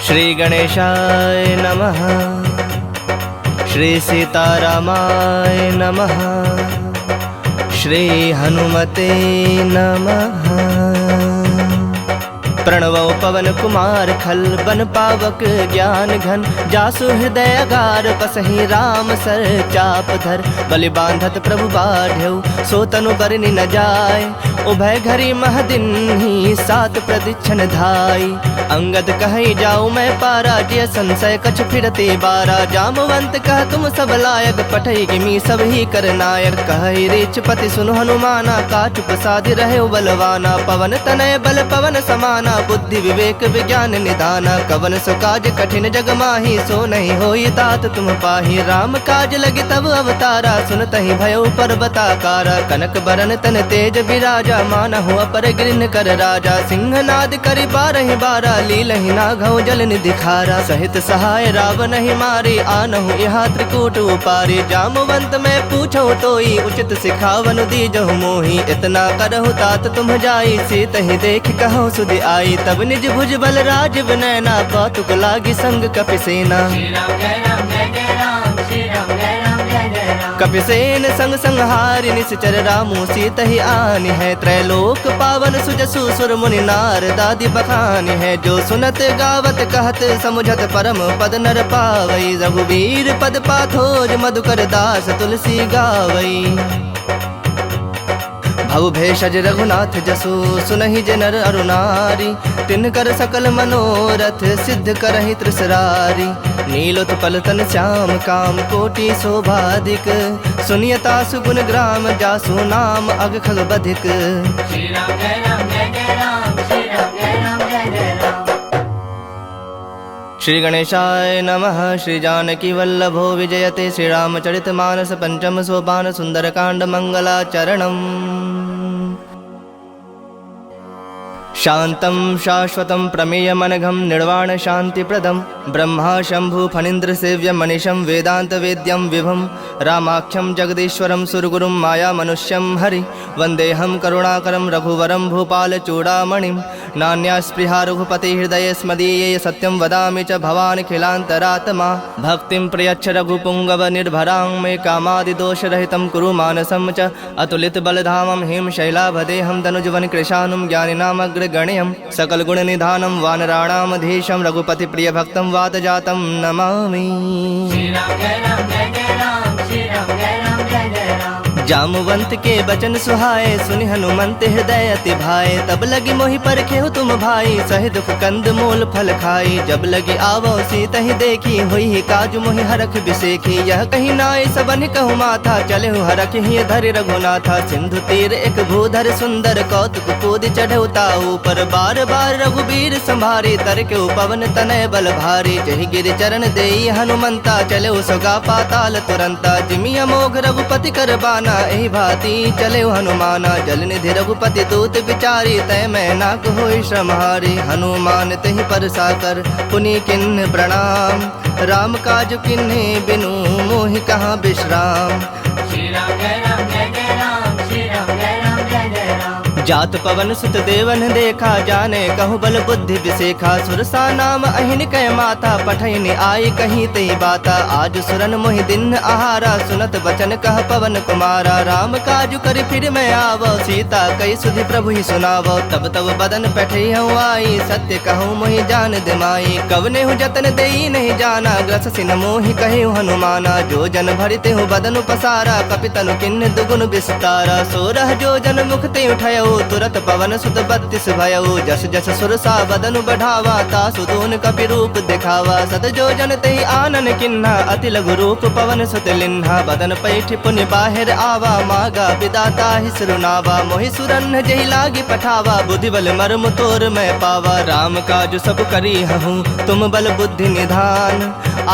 श्री गणेशाय नमः। श्री सीतारामाय नमः। श्री हनुमते नमः। प्रणवो पवन कुमार खल बन पावक ज्ञान घन जासु हृदय अगार बसहि राम सर चाप धर बलि बांधत प्रभु बाढ़ऊ सो तनु बरनि न जाय उभय घरी महदिन ही सात प्रदीक्षण धाई अंगद कहि जाऊँ मैं पारा जिय संशय कछ फिरते बारा जामवंत कह तुम सब लायक पठई गिमी सब ही कर नायक कहि रीच पति सुनु हनुमाना काचु प्रसादि रहे बलवाना पवन तनय बल पवन समाना बुद्धि विवेक विज्ञान निदाना कवन सो काज कठिन जग माही सो नहीं होई तात तुम पाही राम काज लगे तब अवतारा सुनतहि भयो पर्वताकारा कनक बरन तन तेज विराजा मानहु अपर गिरिन कर राजा सिंहनाद करि बारहि बारा लीलहि नाघौ जल निधि खारा सहित सहाय रावण ही मारे आनहु यहाँ त्रिकूट उपारे जामवंत मैं पूछो तोई उचित सिखावन दीजहु मोही इतना करहु तात तुम जाई सीत ही देख कहो सुधि आई तब निज भुज बल राज विनयना कौतुक लागी संग कपिसेना कपिसेन संग संहारि निश्चर रामु सीत ही आनि है त्रैलोक पावन सुजसु सुर मुनि नार दादी बखानि है जो सुनत गावत कहत समुझत परम पद नर पावई रघुवीर पद पाथोज मधुकर दास तुलसी गावई भव भेषज रघुनाथ जसु सुनहि जनर अरुनारी तिनकर सकल मनोरथ सिद्ध करहि त्रिसरारी नीलोत्पल तन श्याम काम कोटि शोभाधिक सुनियता सुगुण ग्राम जासु नाम अग खग बधिक। श्री राम जय राम जय जय राम श्री राम जय राम जय जय राम। श्री गणेशाय नमः। श्री जानकी वल्लभो विजयते श्री रामचरित मानस पंचम सोपान सुंदरकांड मंगलाचरणम्। शांतं शाश्वतं प्रमेयमनघं निर्वाण शांतिप्रदं ब्रह्मा शंभु फणीन्द्र सेव्य मनीषं वेदांत वेद्यं विभुं रामाख्यं जगदीश्वरं सुरगुरुं माया मनुष्यं हरि वंदेहं करुणाकरं रघुवरं भूपाल चूड़ामणिं नान्या स्पृहा रघुपति हृदये स्मदीये सत्यं वदामि च भवानिखिलान्तरात्मा भक्तिं प्रयच्छ रघुपुंगव निर्भरां मे कामादिदोषरहितं कुरु मानसं च अतुलित बलधामं हिम शैलाभदेहं तनुजवन कृशानुं ज्ञानिनामग्रगण्यं सकल गुण निधानं वानराणामधीशं रघुपति प्रिय भक्तं वातजातं नमामि। श्री राम जय राम जय जय राम श्री राम जय राम जय जय राम। जामवंत के बचन सुहाए सुनि हनुमंत हृदय अति भाए तब लगी मोहि परखेहु तुम भाई सहि दुख कंद मूल फल खाई जब लगी आवो सीत ही देखी हुई ही काज मोहि हरख बिसेखी यह कहीं नाय सबन कहु माथा चले हरख ही धरि रघुनाथा सिंधु तीर एक भूधर सुंदर कौतुक कूद चढ़ऊ ताऊ पर बार बार रघुबीर संभारी तर के पवन तनय बल भारी जहि गिर चरण देई हनुमंता चले सोगा पाताल तुरंता जिमि अमोघ रघुपति कर बाना एहि भांति चले हनुमाना जल निधि रघुपति दूत विचारी तय मैं नाक होई श्रमहारी हनुमान तहि पर साकर पुनि किन्ह प्रणाम राम काज किन्हे बिनु मोहि कहाँ विश्राम। श्री राम जय राम जय जय राम श्री राम जय राम जय जय राम। जात पवन सुत देवन देखा जाने कहु बल बुद्धि विसेखा सुरसा नाम अहिन कै माता पठैन आई कहीं तई बाता आज सुरन मोहि दिन आहारा सुनत बचन कह पवन कुमारा राम काजु कर फिर मैं आवो सीता कई सुधि प्रभु ही सुनावो तब तब बदन पैठई हूँ आई सत्य कहूँ मोहि जान दिमाई कवने हूँ जतन देई नहीं जाना ग्रस सिन मोहि कहे हनुमाना जो जन भरिते हूँ बदन पसारा कपितनु किन्न दुगुन विस्तारा सोरह जो जन मुखते उठयो तुरत पवन सुत 32 भयऊ जस जस सुरसा बदनु बढ़ावा तासु दून कपि रूप दिखावा सत जो जन तहि आनन किन्हा अति लघु रूप पवन सुत लिन्हा बदन पैठ पुनि बाहिर आवा मागा विदाता ही सुरनावा मोहि सुरन जहि लागी पठावा बुद्धि बल मर्म तोर मैं पावा राम काज सब करी हूँ तुम बल बुद्धि निधान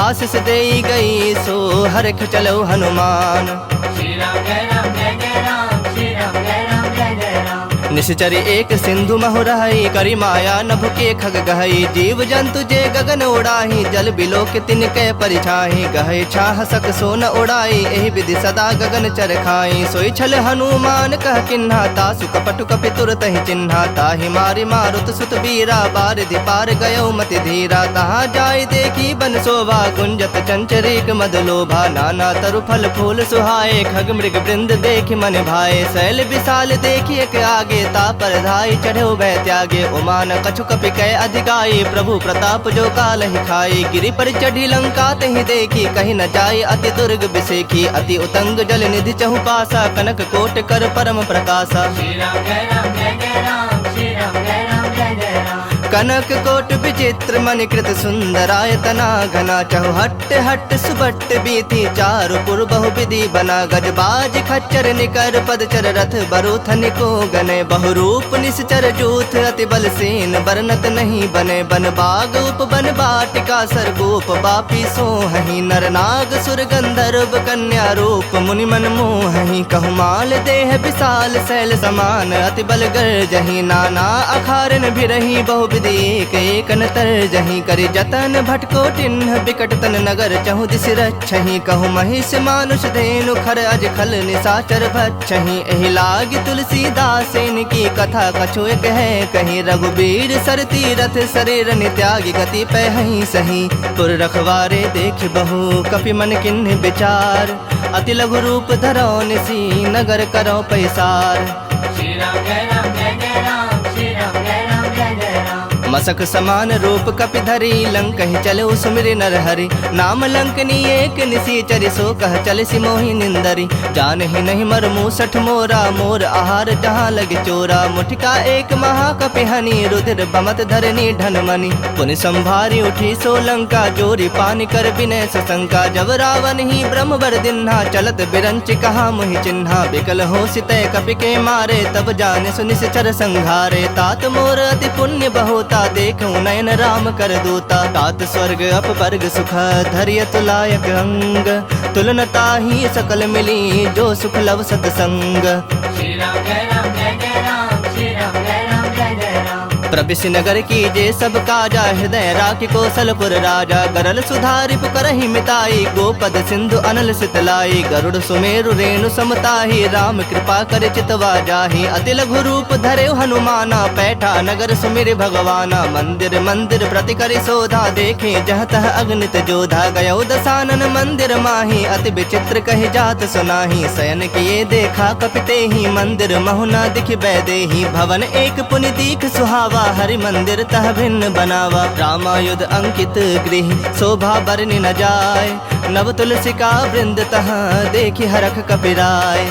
आशीष देई गई सो हरख चलो हनुमान। श्री राम जय राम जय जय राम श्री राम जय राम जय जय राम। निश्चर एक सिंधु महु रही, करी माया नभ के खग गहई। जीव जंतु जे गगन उड़ाही, जल बिलो के तिनके परिछाही। गहे छाह सक सोन उड़ाई, एहि विधि सदा गगन चर खाई। सोई छल हनुमान कह किन्हा, तासु कपटु कपि तुरत ही चिन्हा। ताहि मारि मारुत सुत बीरा, बारिधि पार गयो मति धीरा। तहाँ जाय देखी बन शोभा, गुंजत चंचरीक मद लोभा। नाना तरु फल फूल सुहाए, खग मृग वृंद देखि मन भाए। शैल विशाल देखि एक आगे, तापर धाई चढ़ो भय त्यागे। उमान कछु कपि कै अधिकाई, प्रभु प्रताप जो काल ही खाई। गिरि पर चढ़ी लंका तहि देखी, कहीं न जाय अति दुर्ग बिसेखी। अति उतंग जल निधि चहु पासा, कनक कोट कर परम प्रकाशा। श्री राम जय राम जय जय राम, श्री राम जय राम जय जय राम। कनक कोट विचित्र मणिकृत सुंदरायतना घना। चहु हट्ट हट्ट सुबट्ट बीथी, चारु पुर बहु विधि बना। गजबाज खच्चर निकर पदचर, रथ बरूथन को गने। बहुरूप निश्चर जूथ, अति बल सेन बरनत नहीं बने। बन बाग उप बन बाटिका, सरगोप बापी सोहहि। नर नाग सुर गंधर्व कन्या रूप, मुनि मन मोहहि। कहु माल देह विशाल शैल समान, अति बल गर्जहि। नाना अखारन भिरहि, बहु विधि एक एक नतर जहीं। करि जतन भटको टिन्ह, बिकट तन नगर चहु दिस रक्षहि। कहु महिष मानुष धेनु, खर अज खल निशाचर भक्षहि। एहि लागी तुलसीदासेन की कथा, कछु एक है कहीं। रघुबीर सर तीरथ शरीर नित्यागी, गति पहहि सही। पुर रखवारे देख बहु, कपि मन किन्ह विचार। अति लघु रूप धरो निसी, नगर करो पैसार। श्री राम जय राम जय जय राम, श्री राम जय राम जय जय राम। मसक समान रूप कपि धरी, लंक ही चले सुमिरि नर हरि। नाम लंकनी एक निसीचरि, सो कह चल सी मोहि निंदरी। जान ही नहीं मर मूसठ मोरा, मोर आहार जहाँ लगे चोरा। मुठिका एक महाकपि हनि, रुधिर बमत धरनी ढनमनि। पुनि संभारी उठी सो लंका, जोरी पानी कर विनय सशंका। जब रावण ही ब्रह्म बर दिन्हा, चलत बिरंच कहा मुहि चिन्हा। बिकल हो सितय कपि के मारे, तब जाने सुनिश्चर संघारे। तात मोर अति पुण्य बहुता, देखूं नयन राम कर दूता। तात स्वर्ग अपवर्ग सुख, धरिय तुलायक अंग। तुलनता ही सकल मिली, जो सुख लव सतसंग। श्री राम जय राम जय जय राम, श्री राम जय राम जय जय राम। प्रविश नगर की जे सब काजा, हृदय राखि कौशलपुर राजा। गरल सुधारि पुकरहि मिताई, गोपद सिंधु अनल सितलाई। गरुड़ सुमेरु रेणु समताही, राम कृपा कर चितवा जाही। अति लघु रूप धरे हनुमाना, पैठा नगर सुमिर भगवाना। मंदिर मंदिर प्रति करि शोधा, देखे जह तह अगणित जोधा। गयो दसानन मंदिर माही, अति विचित्र कहि जात सुनाही। शयन किए देखा कपिते ही, मंदिर महुना दिख बैदेही। भवन एक पुनि दीख सुहावा, हरि मंदिर तह भिन्न बनावा। रामायुध अंकित गृह, शोभा बरनि न जाय। नव तुलसी का वृंद, तह देखि हरख कपिराय।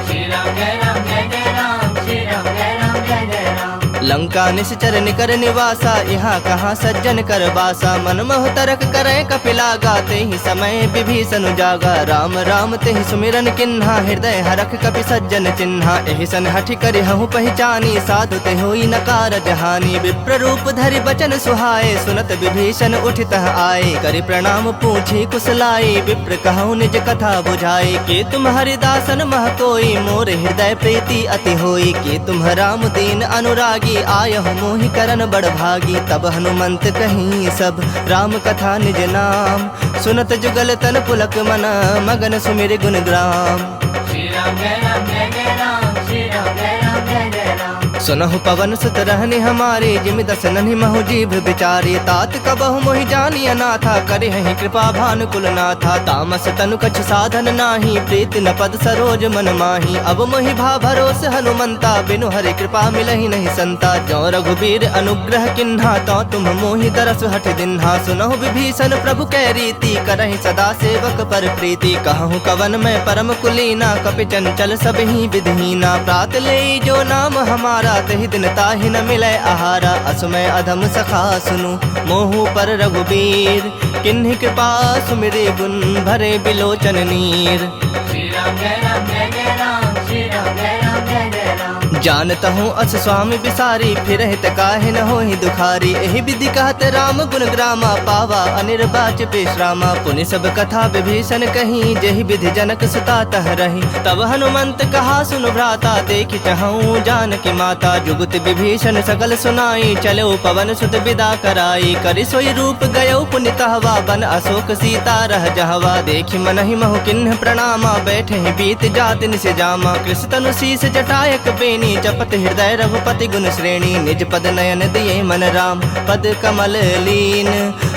श्री राम जय राम जय जय राम, श्री राम जय राम जय जय राम। लंका निश्चर निकर निवासा, यहाँ कहाँ सज्जन कर बासा। मन मोह तरक करे कपिलागा, ते ही समय विभीषण जागा। राम राम ते ही सुमिरन किन्हा, हृदय हरख कपि सज्जन चिन्हा। एहि सन हठि करि हहु पहचानी, साधु ते होई न कारज हानि। विप्र रूप धरि बचन सुहाए, सुनत विभीषण उठितः आए। करि प्रणाम पूछी कुशलाई, विप्र कहु निज कथा बुझाई। के तुम हरिदासन मह कोई, मोर हृदय प्रीति अति होई। के तुम राम दीन अनुरागी, आयहु मोहि करन बड़ भागी। तब हनुमंत कहीं सब, राम कथा निज नाम। सुनत जुगल तन पुलक मना, मगन सुमिर गुण ग्राम। श्री राम जय राम जय जय राम, श्री राम जय राम जय जय राम। सुनहु पवन सुत रहनि हमारे, जिमि दस नन्हि महु जीभ बिचारी। तात कबहु मोहि जानी अनाथा, करिहहि कृपा भानुकुल नाथा। तामस तनु कछ साधन नाही, प्रीति न पद सरोज मन माही। अब मोहि भा भरोस हनुमंता, बिनु हरि कृपा मिलहि नहीं संता। जो रघुबीर अनुग्रह किन्हा, तो तुम मोहि दरस हठ दिन्हा। सुनहु विभीषण प्रभु कै रीति, करहि सदा सेवक पर प्रीति। कहूँ कवन मैं परम कुलीना, कपि चंचल सब ही विधहीना। प्रात ले जो नाम हमारा, तहि दिन ताहि न मिलै आहारा। असमय अधम सखा सुनु, मोहु पर रघुबीर। किन्हि कृपा सुमिरि गुण, भरे बिलोचन नीर। श्री राम जय राम जय जय राम, श्री राम जय राम जय जय राम। जानत हूँ अस स्वामी बिसारी, फिर हित काहे न होहि दुखारी। एहि विधि कहत राम गुण ग्रामा, पावा अनिर्वाच पेशरामा। पुनि सब कथा विभीषण कही, जेहि विधि जनक सुता तह रही। तब हनुमंत कहा सुन भ्राता, देखि चहूँ जानकी माता। जुगत विभीषण सकल सुनाई, चलो पवन सुत विदा कराई। करि सोई रूप गयो पुनि तहवा, बन अशोक सीता रह जहवा। देखि मनहि महु किन्ह प्रणामा, बैठे बीत जात निस जामा। कृष तनु शीस जटायक बेनी, जपत हृदय रघुपति गुण श्रेणी। निज पद नयन दिए मन राम, पद कमल लीन।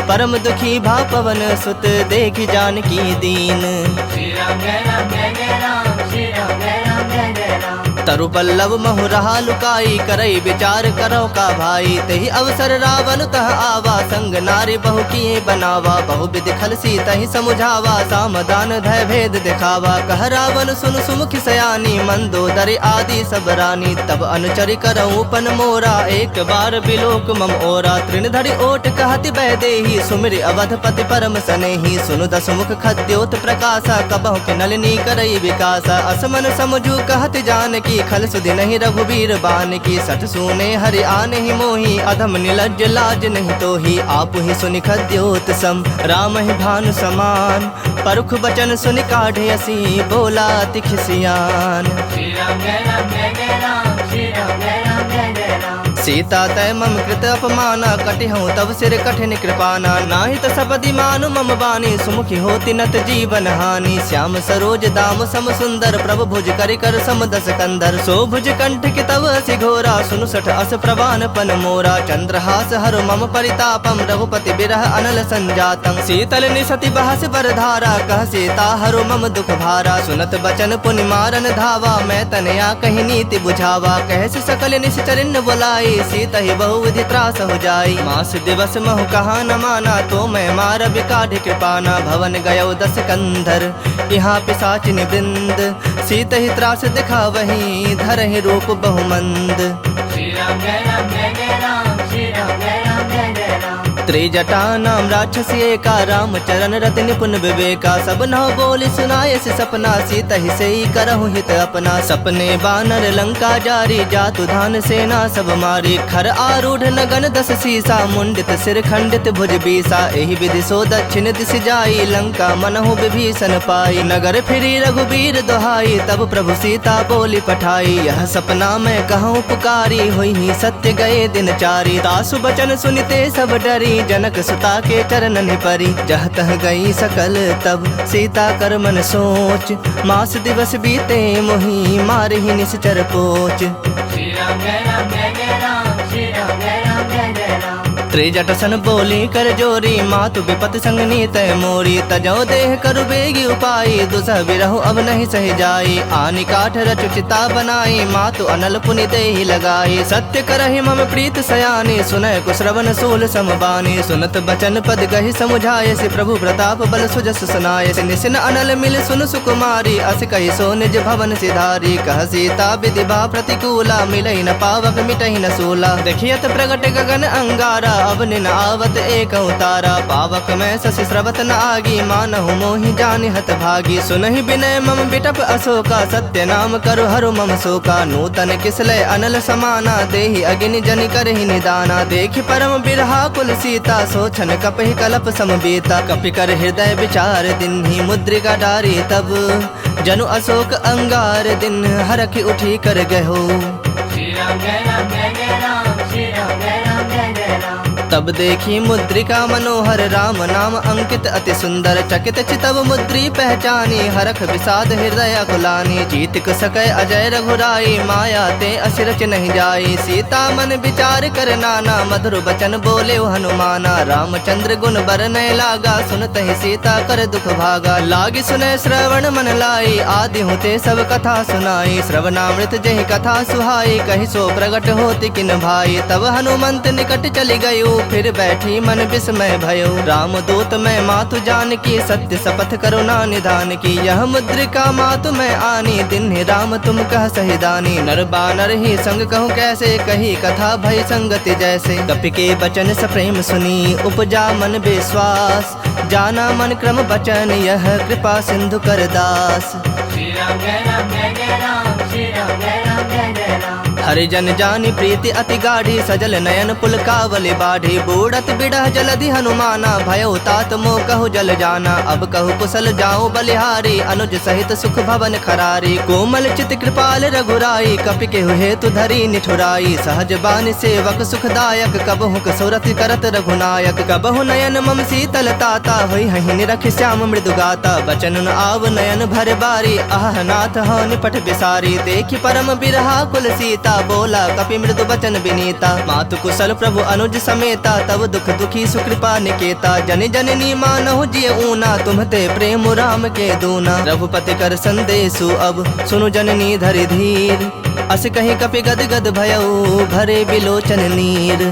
परम दुखी भा पवन सुत, देखि जानकी दीन। श्री राम जय राम जय जय राम, श्री राम जय राम जय जय राम। तरु पल्लव महु रहा लुकाई, करई विचार करो का भाई। तेहि अवसर रावण तह आवा, संग नारी बहु किए बनावा। बहु विधि खल सी तहि समुझावा, सामदान धय भेद दिखावा। कह रावण सुन सुमुखी सयानी, मंदोदरी आदि सब रानी। तब अनुचरि करऊँ पन मोरा, एक बार बिलोक मम ओरा। तृण धरि ओट कहति बह देही, सुमिर अवधपति परम सनेही। सुनु दस मुख खद्योत प्रकाशा, कबहु के नलिनी करई विकासा। असमन समझू कहत जानकी, खल सुधि नहीं रघुबीर बान की। सठ सूने हरि आने ही मोही, अधम निलज्ज लाज नहीं तोही। आप ही सुनि खद्योत सम, राम ही भानु समान। परुख बचन सुनि काढ़े असी, बोला तिख सियान। श्री राम जय राम जय जय राम, श्री राम जय राम जय जय राम। सीता तय मम कृत अपमाना, कटिहूँ तब सिर कठिन कृपाना। नाही त सपदि मानु मम बानी, सुमुखी होती नत जीवन हानि। श्याम सरोज दाम सम सुंदर, प्रभु भुज करि कर सम दस कंदर। सो भुज कंठ के तव असि घोरा, सुनु सठ अस प्रवान पन मोरा। चंद्रहास हर मम परितापम, रघुपति बिरह अनल संजातम। शीतल निसति बहस बर धारा, कह सीता हरो मम दुख भारा। सुनत बचन पुनि मारन धावा, मैं तनया कही नीति बुझावा। कहस सकल निश्चरिन बुलाई, सीता ही बहु विधि त्रास हो जाई। मास दिवस महु कहा न माना, तो मैं मार बिकाढ़ कृपाना। भवन गयो दस कंधर, यहाँ पिशाचिन वृंद। सीता ही त्रास दिखा वही, धरहि रूप बहुमंद। श्री राम जय राम जय जय राम, श्री राम जय राम जय जय राम। त्रिजटा नाम राक्षसी एका, राम चरण रति निपुण विवेका। सब नौ बोली सुनाय से सपना, सीता ही से ही करहु हित अपना। सपने बानर लंका जारी, जातु धान सेना सब मारी। खर आरूढ़ नगन दस सीसा, मुंडित सिर खंडित भुज बीसा। एहि विधि सो दक्षिण दिश जाई, लंका मनहु विभीषण पाई। नगर फिरी रघुबीर दोहाई, तब प्रभु सीता बोली पठाई। यह सपना मैं कहूँ पुकारी, हुई ही सत्य गए दिन चारी। तासु बचन सुनिते सब डरी, जनक सुता के चरणन परी। जह तह गई सकल तब, सीता कर मन सोच। मास दिवस बीते मोही, मारहि निश्चर पोच। श्री राम जय राम जय जय राम, श्री राम जय राम जय जय राम। त्रिजट सन बोली कर जोरी, मातु विपत संग नीत मोरी। तजो देह करु बेगी उपाई, दुसह बिरहु अब नहीं सह जाई। आनि काठ रचु चिता बनाई, मातु अनल पुनि देहि लगाई। सत्य करहि मम प्रीत सयानी, सुनय कुश्रवण सूल समबानी। सुनत बचन पद गहि समुझाय, से प्रभु प्रताप बल सुजस सुनाय। से निसिन अनल मिल सुन सुकुमारी, अस कहि सो निज भवन सिधारी। कह सीता विधि बा प्रतिकूला, मिलहि न पावक मिटहि न सूला। देखियत प्रगट गगन अंगारा, अब निन आवत एक उतारा। पावक में शशि स्रवत न आगी, मानहु मोहि जानि हत भागी। सुनहि विनय मम बिटप अशोका, सत्य नाम करु हरु मम शोका। नूतन किसलय अनल समाना, देहि अग्नि जनि करहि निदाना। देखि परम बिरहा कुल सीता, सोचन कपहि कलप समबीता। कपि कर हृदय विचार दिन्हि, मुद्रिका डारी तब। जनु अशोक अंगार दिन, हरखि उठी कर गहो। श्री राम जय राम जय जय राम, श्री राम जय राम जय जय राम। तब देखी मुद्रिका मनोहर, राम नाम अंकित अति सुंदर। चकित चितव मुद्री पहचानी, हरख विषाद हृदय अकुलानी। जीत सकै अजय रघुराई, माया ते असिरच नहीं जाई। सीता मन विचार कर नाना, मधुर बचन बोले हनुमाना। रामचंद्र गुण बरनय लागा, सुनत ही सीता कर दुख भागा। लागी सुनय श्रवण मन लाई, आदि होते सब कथा सुनाई। श्रवणामृत जहि कथा सुहाई, कहि सो प्रगट होति किन भाई। तब हनुमंत निकट चली गयो, फिर बैठी मन विस्मय भयो। राम दूत मैं मातु जानकी, सत्य शपथ करुणा निधान की। यह मुद्रिका मातु मैं आनी, दिन राम तुम कह सहिदानी। नर बानर ही संग कहूँ कैसे, कही कथा भय संगति जैसे। कपि के बचन सप्रेम सुनी, उपजा मन विश्वास। जाना मन क्रम बचन, यह कृपा सिंधु कर दास। श्री राम जय राम जय जय राम, श्री राम जय राम जय जय राम। हरिजन जानी प्रीति अति गाढ़ी सजल नयन पुलकावली बाढ़ी बूढ़त बिड़ह जलधि हनुमाना भयो तात मोह कहु जल जाना अब कहु कुशल जाऊं बलिहारी अनुज सहित सुख भवन खरारी कोमल चित कृपाल रघुराई कपि के हेतु धरी निठुराई सहज बानी सेवक सुखदायक कबहु कसुरत करत रघुनायक कबहु नयन मम शीतल ताता होई हहि निरख श्याम मृदु गाता बचन न आव नयन भर बारी आह नाथ हो निपट बिसारी देखि परम बिरहा कुल सीता बोला कपि मृदु बचन विनीता मातु कुशल प्रभु अनुज समेता तब दुख दुखी सुकृपा निकेता जन जननी मानहु जिय ऊना तुम्हते प्रेम राम के दूना रघुपति कर संदेशु अब सुनु जननी धरि धीर अस कहीं कपि गद गद भयउ भरे बिलोचन नीर।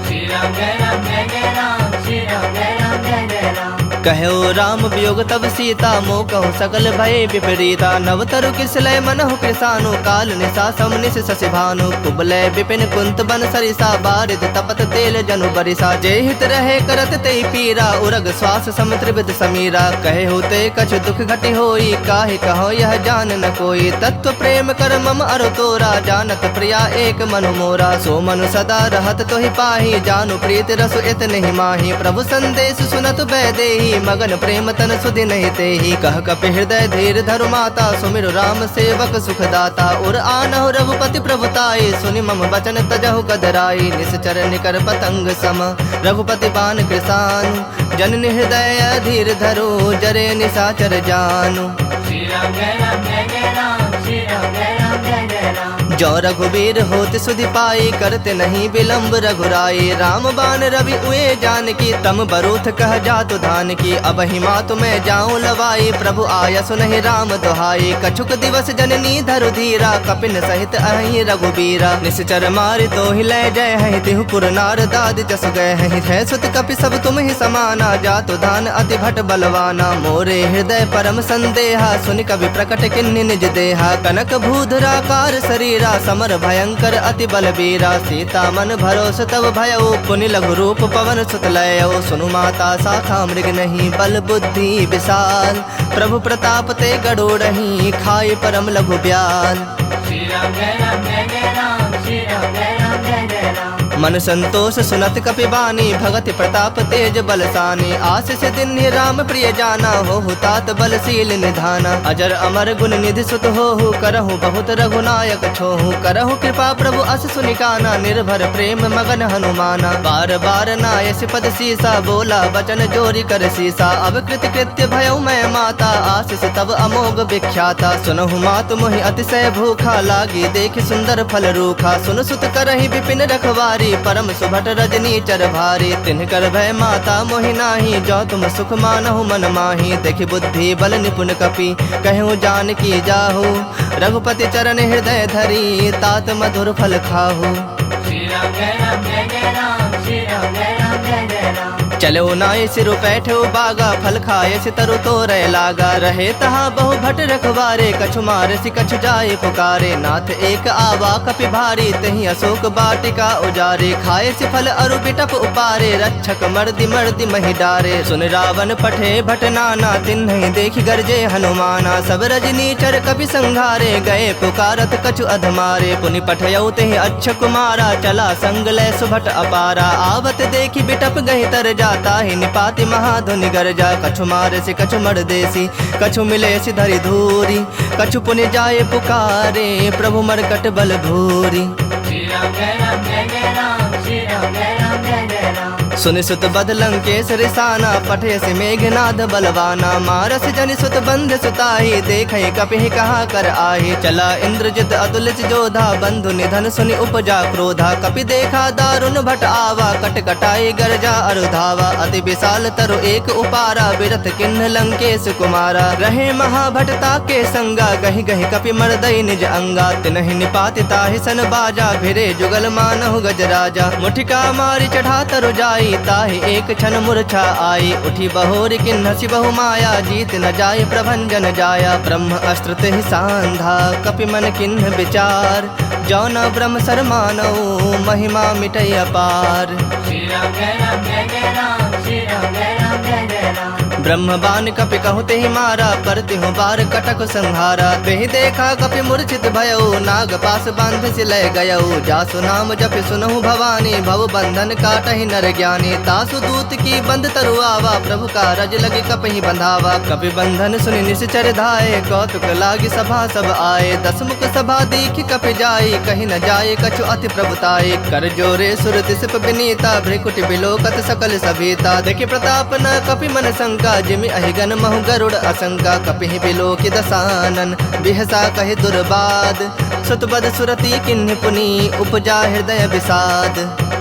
श्री राम जय राम जय जय राम श्री राम जय राम जय जय राम कहो राम वियोग तब सीता मोह कहु सकल भय विपरीता नव तरु किसलय मनहु कृसानु काल निशा समनिस शशि भानु कुबलय विपिन कुंत बन सरिसा बारिद तपत तेल जनु बरिसा जय हित रहे करत ते पीरा उरग श्वास सम त्रिविध समीरा कहे होते कछ दुख घटि होई काहे कहो यह जान न कोई तत्व प्रेम कर मम अरु तोरा जानत प्रिया एक मनु मोरा सो मनु सदा रहत तोहि पाही जानु प्रीत रसु इत नहीं माही प्रभु संदेश सुनत बैदेही मगन प्रेम तन सुधि नहीं तेहि कह कपि हृदय धीर धरु माता सुमिरु राम सेवक सुखदाता उर आनहु रघुपति प्रभुताई सुनि मम बचन तजहु कदराई निश्चर निकर पतंग सम रघुपति बान कृसानु जननि हृदय धीर धरो जरे निशाचर जानु। श्री राम जय राम जय जय राम श्री राम जय राम जय जय राम जो रघुबीर होत सुधि पाई करते नहीं विलम्ब रघुराई राम बान रवि उए जान की तम बरूथ कह जातु धान की अब हिमा तुम्हें जाऊं लवाई प्रभु आया सुनहि राम दुहाई कछुक दिवस जननी धरु धीरा कपिन सहित अहि रघुबीरा निश्चर मारि तो ही लय जय है तिहु पुर नार दाद जस गए है सुत कपि सब तुम ही समाना जातु धान अति भट बलवाना मोरे हृदय परम संदेहा सुनि कवि प्रकट किन्नि निज देहा कनक भूधराकार शरीरा समर भयंकर अति बलबीरा सीता मन भरोस तब भयउ पुनि लघु रूप पवन सुत लयउ सुनु माता शाखा मृग नहीं बल बुद्धि विशाल प्रभु प्रताप ते गड़ोड़हि खाई परम लघु ब्याल। श्री राम जय राम जय जय राम श्री राम जय राम जय जय राम मन संतोष सुनत कपि बानी भगति प्रताप तेज बलसानी आशीष दिन राम प्रिय जाना हो तात बलशील निधाना अजर अमर गुण निधि सुत हो करहु बहुत रघुनायक छोहु करहु कृपा प्रभु अस सुनिकाना निर्भर प्रेम मगन हनुमाना बार बार नायस पद सीसा बोला वचन जोरी कर सीसा अब कृत कृत्य भयउ मैं माता आशीष तब अमोघ विख्याता सुनहु मातु मोहि अतिशय भूखा लागी देखि सुंदर फल रूखा सुन सुत करहि विपिन रखवारी परम सुभट रजनी चर भारी तिन्ह कर भय माता मोहि नाही जो तुम सुख मानहु मन माही देखि बुद्धि बल निपुण कपि कहूँ जान की जाहु रघुपति चरण हृदय धरी तात मधुर फल खाहु। श्री राम जय राम जय जय राम श्री राम जय राम जय जय राम चलो नाय सिरु बैठो बागा फल खाए सितरु तो रह लागा रहे तहा बहु भट रखवारे कछु मार सि कछु जाए पुकारे नाथ एक आवा कपि भारी तही अशोक बाटिका उजारे खाए सि फल अरु बिटप उपारे रक्षक मर्दि मर्दि महि डारे सुन रावण पठे भट नाना तिन्हि देखि गरजे हनुमाना सब रजनी चर कपि संघारे गए पुकारत कछु अधमारे पुनि पठयउ तेहि अच्छ कुमारा चला संग लय सुभट अपारा आवत देखि बिटप गहि तर जाता ही निपाति महाधुनि गरजा कछु मारे से कछु मर देसी कछु मिले सि धरि धूरी कछु पुनि जाए पुकारे प्रभु मरकट बल भूरी। श्री राम जय राम जय जय राम श्री राम जय राम जय जय राम सुनि सुत बद लंकेश रिसाना पठे से मेघनाद बलवाना मारस जनि सुत बंध सुताही देखे कपि कहा कर आही चला इंद्रजित अतुलित जोधा बंधु निधन सुनि उपजा क्रोधा कपि देखा दारुण भट आवा कट कटाई गरजा अरुधावा अति विशाल तरु एक उपारा बिरथ किन्ह लंकेश कुमारा रहे महाभटता के संगा गहि गहि कपि मर्दई निज अंगा तिनहि निपाति ताहि सन बाजा भिरे जुगल मानहु गजराजा मुठिका मारी चढ़ा तरु जाई ताहि एक क्षण मूर्छा आई उठी बहोरी किन्हसि बहु माया जीत न जाय प्रभंजन जाया ब्रह्म अस्त्र तेहि सांधा कपि मन किन्ह विचार जौन ब्रह्म सर मानऊ महिमा मिटय अपार। श्री राम जय राम जय जय राम श्री राम जय राम जय जय राम ब्रह्म बाण कपि कहते ही मारा, परति हूँ बार कटक संहारा। तेहि देखा कपि मूर्छित भयउ, नाग पास बांध से लय गयउ। जासु नाम जपि सुनहु भवानी, भव बंधन काटहि नर ज्ञानी। तासु दूत की बंद तरु आवा, प्रभु का रज लगे कपहि बंधावा। कपि बंधन सुनि निश्चर धाये, कौतुक लागी सभा सब आए। दसमुख सभा दीख कपि जाई, कहीं न जाए कछु अति प्रभुताई। कर जोरे सुर दिसप विनीता, भ्रिकुटि बिलोकत सकल सभीता। देखि प्रताप न कपि मन शंका, जिमि अहिगन महु गरुड़ असंका। कपिहि बिलोकि दसानन, बिहसा कहि दुर्बाद। सुतबद सुरति किन्हि पुनि, उपजा हृदय विषाद।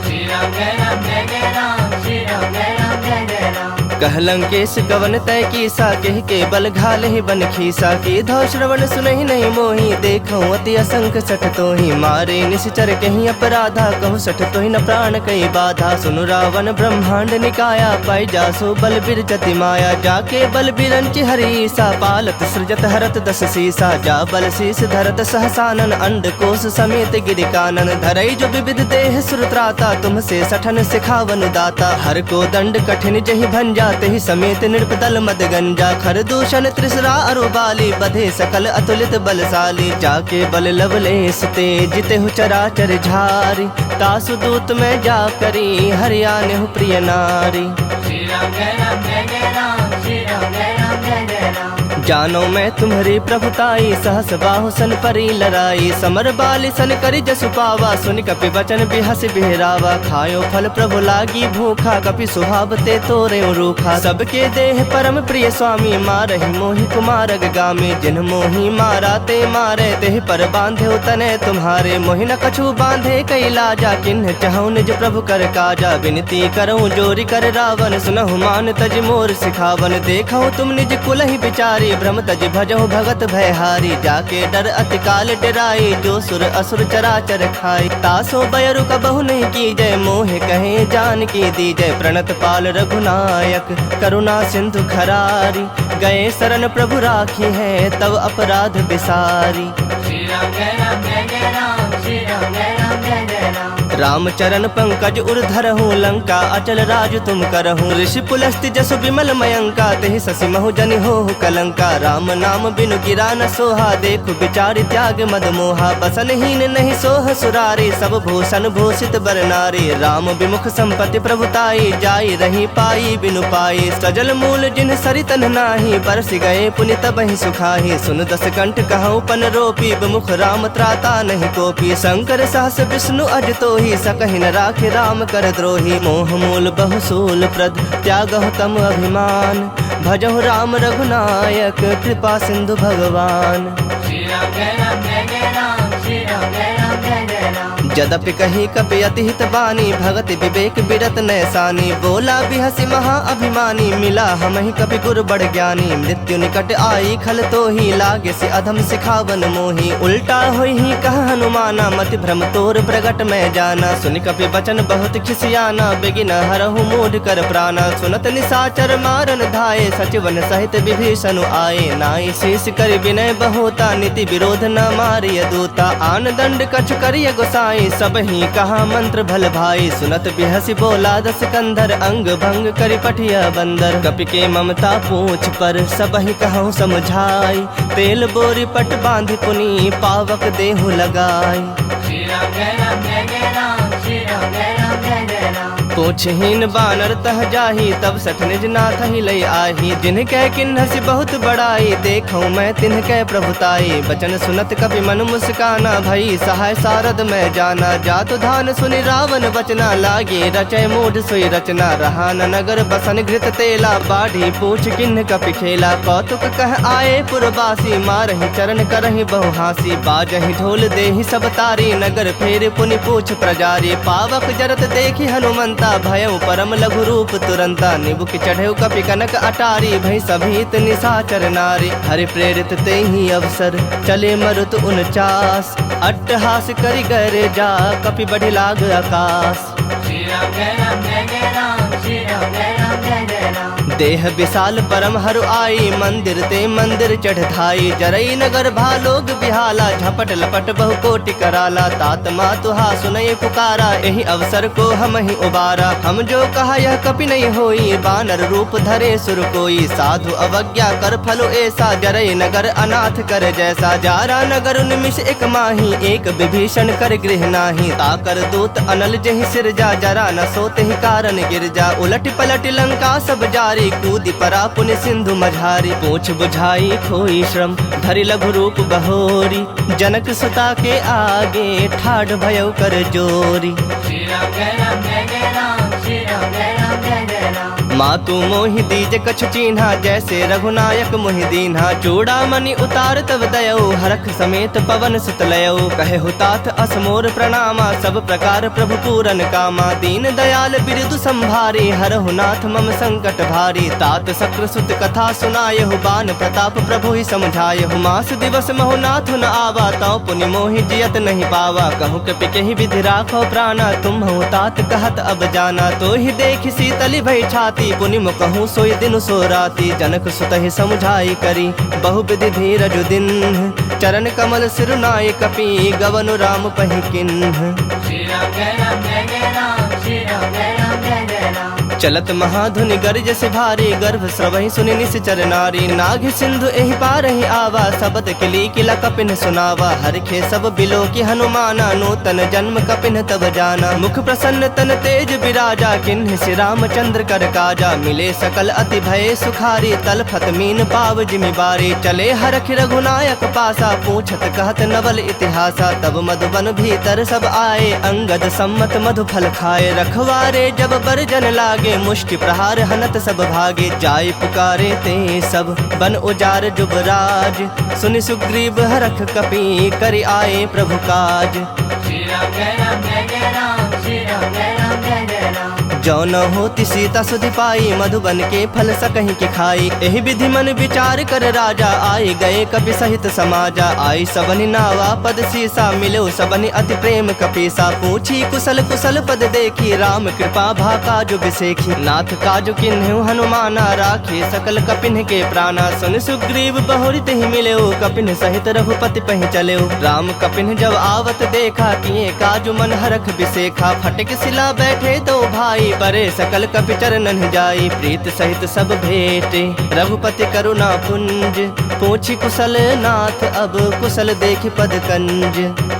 श्री राम जय राम जय जय राम, श्री राम जय राम जय जय राम। कहलंकेश गवन तय कीसा, कह के बल घाल ही बन खीसा। की धौ श्रवण सुनहि नहीं मोही, देखऊं अति असंख सठ तोहि। मारे निश्चर कहीं अपराधा, कहूँ सठ तोहि न प्राण कई बाधा। सुनु रावण ब्रह्मांड निकाया, पाई जासो बल बिरजति माया। जाके बल बिरंचि हरीसा, पालत सृजत हरत दस सीसा। जा बल शीस धरत सहसानन, अंड कोश समेत गिरिकानन। धरई जो विविध देह सुरत्राता, तुमसे सठन सिखावन दाता। हर को दंड कठिन जहि भंजा, ही समेत नृपदल मद गंजा। खर दूषण त्रिसरा अरुबाली, बधे सकल अतुलित बलशाली। जाके बल लवलेस ते, जिते हु चराचर झारी। तासु दूत में जा करी, हरियाने हु प्रिय नारी। श्री राम जय राम जय जय राम, श्री राम जय राम जय जय राम। जानो मैं तुम्हारी प्रभुताई, सहस बाहु सन परी लड़ाई। समर बाली सन करी जसु पावा, सुनि कपि वचन बिहस बिहरावा। खायो फल प्रभु लागी भूखा, कपि सुहावते तोरे रूखा। सबके देह परम प्रिय स्वामी, मारहि मोहि कुमारग गामी। जिन मोहि मारा ते मारे, तेहि पर बांधे तने तुम्हारे। मोहि न कछु बांधे कई लाजा, किन्ह चाहूं निज प्रभु कर काजा। विनती करऊं जोरी कर रावण, सुनहु मान तज मोर सिखावन। देखऊं तुम निज कुलहि बिचारी, भ्रम तज भजहु भगत भयहारी। जाके डर अति काल डराई, जो सुर असुर चराचर खाई। तासो बयरु कबहु नहीं की जय, मोहे कहे जान की दी जय। प्रणत पाल रघुनायक, करुणा सिंधु खरारी। गए शरण प्रभु राखी है, तब अपराध बिसारी। श्री राम जय राम जय जय राम, श्री राम जय राम जय जय राम। राम चरण पंकज उर्धरहु, लंका अचल राज तुम करहु। ऋषि पुलस्ति जसु विमल मयंका, तेहि ससि महु जनि होहु कलंका। राम नाम बिनु गिरा न सोहा, देखु बिचारि त्याग मद मोहा। बसनहीन नहीं सोह सुरारी, सब भूषण भूषित बर नारी। राम विमुख संपत्ति प्रभुताई, जाई रही पाई बिनु पाई। सजल मूल जिन सरितन नाही, बरस गए पुनि तबहि सुखाही। सुन दस कंठ कहूँ पन रोपी, विमुख राम त्राता नहीं कोपी। शंकर सहस विष्णु अज तोहि, सकहि न राखे राम कर द्रोही। मोह मूल बहुसूल प्रद, त्यागहु तम अभिमान। भजहु राम रघुनायक, कृपा सिंधु भगवान। श्री राम जय राम जय जय राम, श्री राम जय राम जय जय राम। जदपि कही कपि अति हित बानी, भगति विवेक बिरत नैसानी। बोला बिहसि महा अभिमानी, मिला हमहि कपि गुर बड़ ज्ञानी। मृत्यु निकट आई खल तोहि, लागे से अधम सिखावन मोहि। उल्टा होई ही कह हनुमाना, मति भ्रम तोर प्रगट में जाना। सुनि कपि वचन बहुत खिसियाना, बेगिन हरहु मूढ़ कर प्राणा। सुनत निशाचर मारन धाये, सचिवन सहित विभीषण आए। नाई शेष कर विनय बहुता, नीति विरोध न मारिय दूता। आन दंड कछ करिय गोसाई, सब ही कहा मंत्र भल भाई। सुनत बिहसि बोला दस कंधर, अंग भंग करि पठिया बंदर। कपि के ममता पूछ पर, सब ही कहूँ समझाई। तेल बोरी पट बांधि पुनि, पावक देहु लगाई। श्री राम जय राम जय जय राम, श्री राम जय राम जय जय राम। पूछहीन बानर तह जाही, तब सठ निज नाथ ही लई आही। जिनकै किन्हसि बहुत बड़ाई, देखूं मैं तिनकै प्रभुताई। बचन सुनत कपि मन मुस्काना, भई सहाय सारद में जाना। जातु धान सुनि रावण बचना, लागे रचय मूढ़ सोई रचना। रहा न नगर बसन घृत तेला, बाढ़ी पूछ किन्ह कपि खेला। कौतुक कह आए पुरवासी, मारहि चरण करहि बहु हासी। बाजहि ढोल देहि सब तारी, नगर फेर पुनि पूछ प्रजारी। पावक जरत देखि हनुमंता, भयउ परम लघु रूप तुरंता। निबुक चढ़ेउ कपि कनक अटारी, भई सभीत निशाचर नारी। हरि प्रेरित तेहि अवसर, चले मरुत 49। अट्टहास करि गरे जा, कपि बढ़ि लाग आकाश। श्री राम जय राम जय जय राम, श्री राम जय राम जय जय राम। देह विशाल परम हरु आई, मंदिर ते मंदिर चढ़ धाई। जरई नगर भालोग बिहाला, झपट लपट बहु कोटि कराला। तात मातुहा सुनय पुकारा, यही अवसर को हम ही उबारा। हम जो कहा यह कपि नहीं होई, बानर रूप धरे सुर कोई। साधु अवज्ञा कर फलो ऐसा, जरई नगर अनाथ कर जैसा। जारा नगर निमिष एक माही, एक विभीषण कर गृह नाही। ताकर दूत अनल जहि सिरजा, जरा न सोते ही कारण गिरजा। उलट पलट लंका सब जारी, कूदी परा पुण्य सिंधु मझारी। पूछ बुझाई खोई श्रम, धरि लघु रूप बहोरी। जनक सुता के आगे, ठाढ़ भयउ कर जोरी। श्री राम जय राम जय जय राम, श्री राम जय राम जय जय राम। मातु मोहि दीज कछु चीन्हा, जैसे रघुनायक मोहि दीन्हा। चूड़ामणि उतार तब दयऊ, हरख समेत पवन सुत लयऊ। कहे हुतात असमोर प्रणामा, सब प्रकार प्रभु पूरन कामा। दीन दयाल बिरदु संभारी, हरहु नाथ मम संकट भारी। तात शक्र सुत कथा सुनायहु, बान प्रताप प्रभु ही समझायहु। मास दिवस महु नाथ न आवा, तौ पुनि मोहि जियत नहीं पावा। कहूँ कपि केहि विधि राखो प्राणा, तुम हूँ तात कहत अब जाना। तो ही देख शीतली भई छाती, पुनि मुकहूँ सोई दिन सो राती। जनक सुतहि समुझाई करी, बहु विधि धीरज दिन। चरण कमल सिरुनाय कपि, गवनु राम पहि किन्ह। श्री राम जय राम जय जय राम, श्री राम जय राम जय जय राम। चलत महाधुनि गर्ज से भारी, गर्भ स्रवहि सुनि निश्चर नारी। नाग सिंधु एहि पारहि आवा, सबद किली किला कपिन सुनावा। हरखे सब बिलो की हनुमाना, नूतन जन्म कपिन तब जाना। मुख प्रसन्न तन तेज विराजा, किन्ह श्री रामचंद्र कर काजा। मिले सकल अति भय सुखारी, तलफत मीन पाव जिमि बारी। चले हरख रघुनायक पासा, पूछत कहत नवल इतिहासा। तब मधुबन भीतर सब आए, अंगद सम्मत मधु फल खाए। रखवारे जब बरजन लागे, मुष्टि प्रहार हनत सब भागे। जाय पुकारे ते सब, बन उजार जुबराज। सुनि सुग्रीव हरख कपि, करि आए प्रभु काज। श्री राम जय राम जय जय राम, श्री राम जय राम जय जय राम। जो न होती सीता सुधि पाई, मधुबन के फल सकहीं के खाई। एहि विधि मन विचार कर राजा, आए गए कपि सहित समाजा। आई सबनि नावा पद सीसा, मिलो सबनि अति प्रेम कपीसा। पूछी कुशल कुशल पद देखी, राम कृपा भा काजु बिसेखी। नाथ काजु किन्हु हनुमाना, राखे सकल कपिन के प्राणा। सुन सुग्रीव बहुरित ही मिलेऊ, कपिन सहित रघुपति पहि चलेऊ। राम कपिन जब आवत देखा, किए काजु मन हरख बिसेखा। फटक सिला बैठे दो भाई, परे सकल कपि चरणन जाई। प्रीत सहित सब भेटे, रघुपति करुणा पुंज। पूछी कुशल नाथ अब, कुशल देखि पद कंज।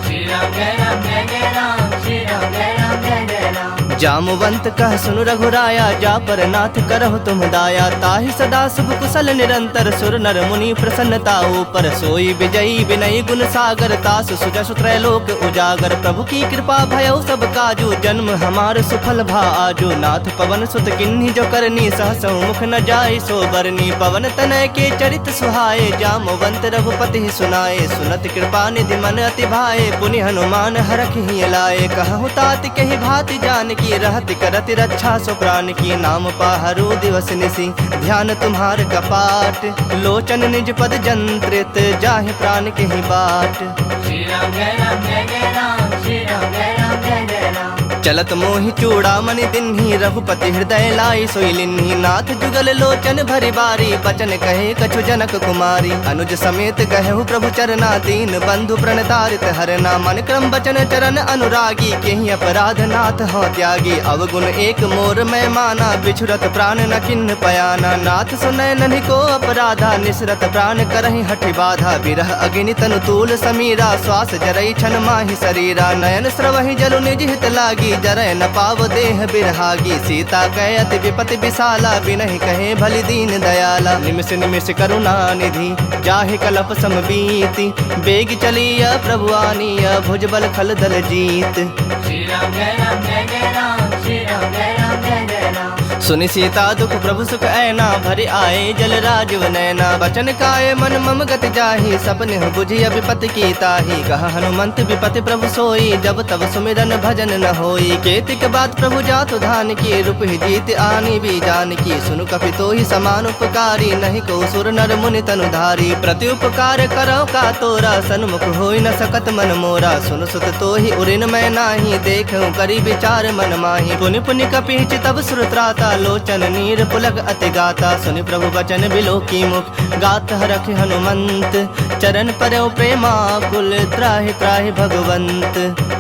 श्री राम जय राम जय जय राम, श्री राम जय राम जय जय राम। जामवंत कह सुनु रघुराया, जा पर नाथ करहु तुम दाया। ताहि सदा शुभ कुशल निरंतर, सुर नर मुनि प्रसन्नता ऊपर। सोई विजयी विनयी गुण सागर, तास सुजसु त्रैलोक उजागर। प्रभु की कृपा भयउ सब काजू, जन्म हमार सुफल भा आजू। नाथ पवन सुत किन्ही जो करनी, सहसौ मुख न जाय सो बरनी। पवन तनय के चरित सुहाए, जामवंत रघुपति ही सुनाए। सुनत कृपा निधि मन अति भाए, पुनि हनुमान हरख ही लाए। कहु तात कहि भाति जानकी, रहति करति रक्षा सो प्राण की। नाम पाहरु दिवस निसी, ध्यान तुम्हार कपाट। लोचन निज पद जंत्रित, जाहि प्राण के ही बाट। श्री राम जय राम जय जय राम, श्री राम जय राम जय जय राम। चलत मोहि चूड़ामणि दिन्ही, रघुपति हृदय लाई सोई लिन्ही। नाथ जुगल लोचन भरि बारी, बचन कहे कछु जनक कुमारी। अनुज समेत कहु प्रभु चरना, दीन बंधु प्रणतारित हरना। मन क्रम बचन चरण अनुरागी, केहि अपराध नाथ हो त्यागी। अवगुण एक मोर मैं माना, बिछुरत प्राण न किन्ह पयाना। नाथ सुनय नन्हि को अपराधा, निसरत प्राण करहि हठि बाधा। बिरह अग्नि तनु तूल समीरा, श्वास जरई छन माहि शरीरा। नयन स्रवहि जलु निज हित लागी, जरय न पाव देह बिरहागी। सीता कहे अति विपति विशाला, बिनहि कहे भलि दीन दयाला। निमिष निमिष करुणा निधि, जाहि कलप समबीति। बेग चलिया प्रभु आनिया, भुजबल खल दल जीत। श्री राम जय राम जय जय राम, श्री राम जय राम जय जय राम। सुनि सीता दुख प्रभु सुख ऐना, भरि आए जल राजीव नैना। बचन काय मन मम गति जाहि, सपने बुझि विपति की ताहि। कहा हनुमंत विपति प्रभु सोई, जब तब सुमिरन भजन न होई। केतिक बात प्रभु जातु धान की, रूप ही जीत आनी भी जान की। सुनु कपि तोहि समान उपकारी, नहीं को सुर नर मुनि तनु धारी। प्रति उपकार करो का तोरा, सन्मुख होई न सकत मन मोरा। सुन सुत तोहि उरिन मैं नाही, देखूं करी विचार मन माही। पुनि पुनि कपि तब सुर त्राता, लोचन नीर पुलक अति गाता। सुनि प्रभु बचन बिलो की मुख गात हरख हनुमंत। चरण परयो प्रेमाकुल त्राहि त्राहि भगवंत।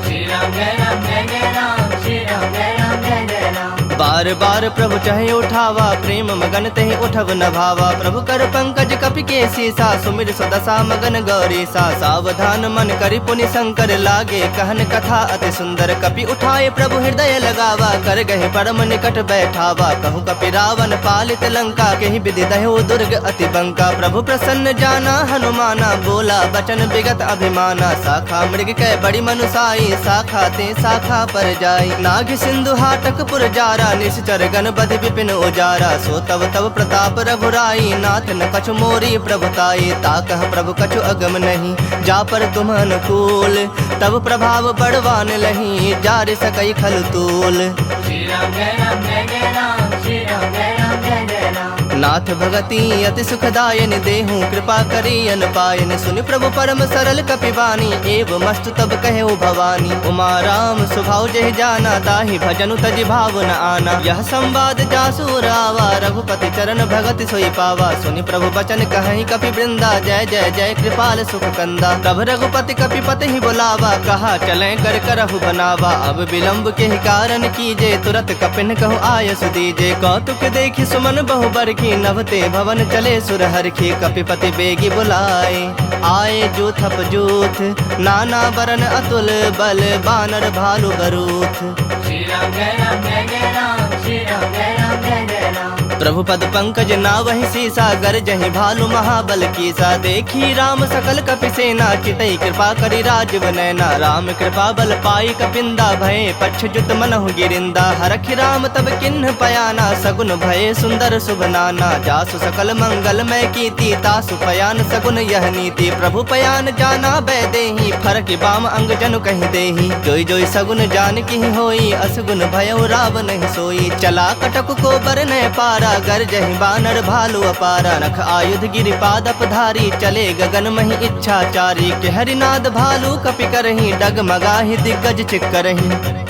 श्री राम जय राम जय जय राम, श्री राम जय राम जय जय राम। बार बार प्रभु चाहे उठावा, प्रेम मगन तहि उठब न भावा। प्रभु कर पंकज कपि के सीसा, सुमिर सुदशा मगन गौरी सा। सावधान मन करि पुनि शंकर लागे, कहन कथा अति सुंदर। कपि उठाए प्रभु हृदय लगावा, कर गहे परम निकट बैठावा। कहूँ कपि रावण पालित लंका, केहि विधि दह्यो दुर्ग अति बंका। प्रभु प्रसन्न जाना हनुमाना, बोला बचन विगत अभिमाना। शाखा मृग कै बड़ी मनुसाई, शाखा ते शाखा पर जाई। नाग सिंधु हाटक पुर जारा, निश्चर गण बधि विपिन उजारा। सो तब तब प्रताप रघुराई, नाथ न कछु मोरी प्रभुताई। ताकह प्रभु कछु अगम नहीं, जा पर तुम अनुकूल। तब प्रभाव बड़वान लही, जार सकई खल तूल। श्री राम जय राम जय जय राम, श्री राम जय राम जय जय राम। नाथ भगति अति सुखदायन, देहूँ कृपा करी अन पायन। सुनि प्रभु परम सरल कपिवानी, एव मस्तु तब कहेउ भवानी। उमा राम स्वभाव जहि जाना, ताहि भजनु तजि भाव न आना। यह संवाद जासु रावा, रघुपति चरण भगति सोई पावा। सुनि प्रभु बचन कहि कपि वृंदा, जय जय जय कृपाल सुख कंदा। तब रघुपति कपिपति ही बुलावा, कहा चले कर करहु बनावा। अब विलंब के ही कारण कीजे, तुरत कपिन कहु आयस दीजे। कौतुक देखि सुमन बहु बरखी, नभते भवन चले सुरहरखी। कपिपति बेगी बुलाए, आए जूथप जूथ। नाना बरन अतुल बल, बानर भालु बरूथ। श्री राम जय राम जय जय राम, श्री राम जय राम जय जय राम। प्रभु पद पंकज नावहि सीसा, गर जहि भालु महाबल कीसा। देखी राम सकल कपि सेना, चितई कृपा करि राजीव नैना। राम कृपा बल पाई कपिंदा, भये पक्ष जुत मनहु गिरिंदा। हरखि राम तब किन्ह पयाना, सगुन भये सुंदर शुभ नाना। जासु सकल मंगल मय कीर्ति, तासु पयान सगुन यह नीति। प्रभु पयान जाना बै देहि, फरक बाम अंग जनु कहि देहि। जोई जोई सगुन जान की होई, असगुन भयउ रावण नहीं सोई। चला कटक को बरनय पारा, गर जहि बानर भालु अपारा। नख आयुध गिरि पादप धारी, चले गगन महि इच्छाचारी। के हरिनाद भालु कपि करहि, डगमगाहि दिग्गज चिक्करहि।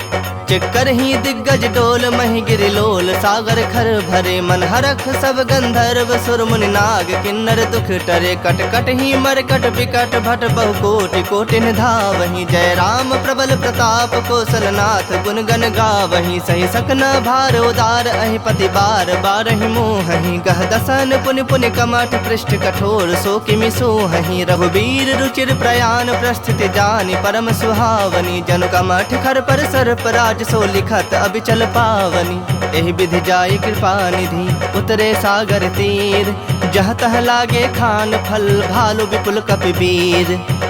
चिक्कर ही दिग्गज डोल, महि गिरि लोल। सागर खर भरे मन हरख, सब गंधर्व सुर मुनि नाग। किन्नर दुख टरे, कट कट ही मरकट बिकट। भट बहु कोटि कोटि धावहि, जय राम प्रबल प्रताप कौशलनाथ। गुण गण गावहि, सहि सकन भार उदार। अहि पति बार बारहि मोहहि, गह दसन पुनि पुनि कमठ। पृष्ठ कठोर सो किमि सोहहि, रघुबीर रुचिर प्रयाण। प्रस्थिति जानि परम सुहावनी, जनु कमठ खर पर सर्प राज। सो लिखत अबिचल पावनी। एहि विधि जाय कृपा निधि, उतरे सागर तीर। जह तह लागे खान फल, भालु विपुल कपि वीर।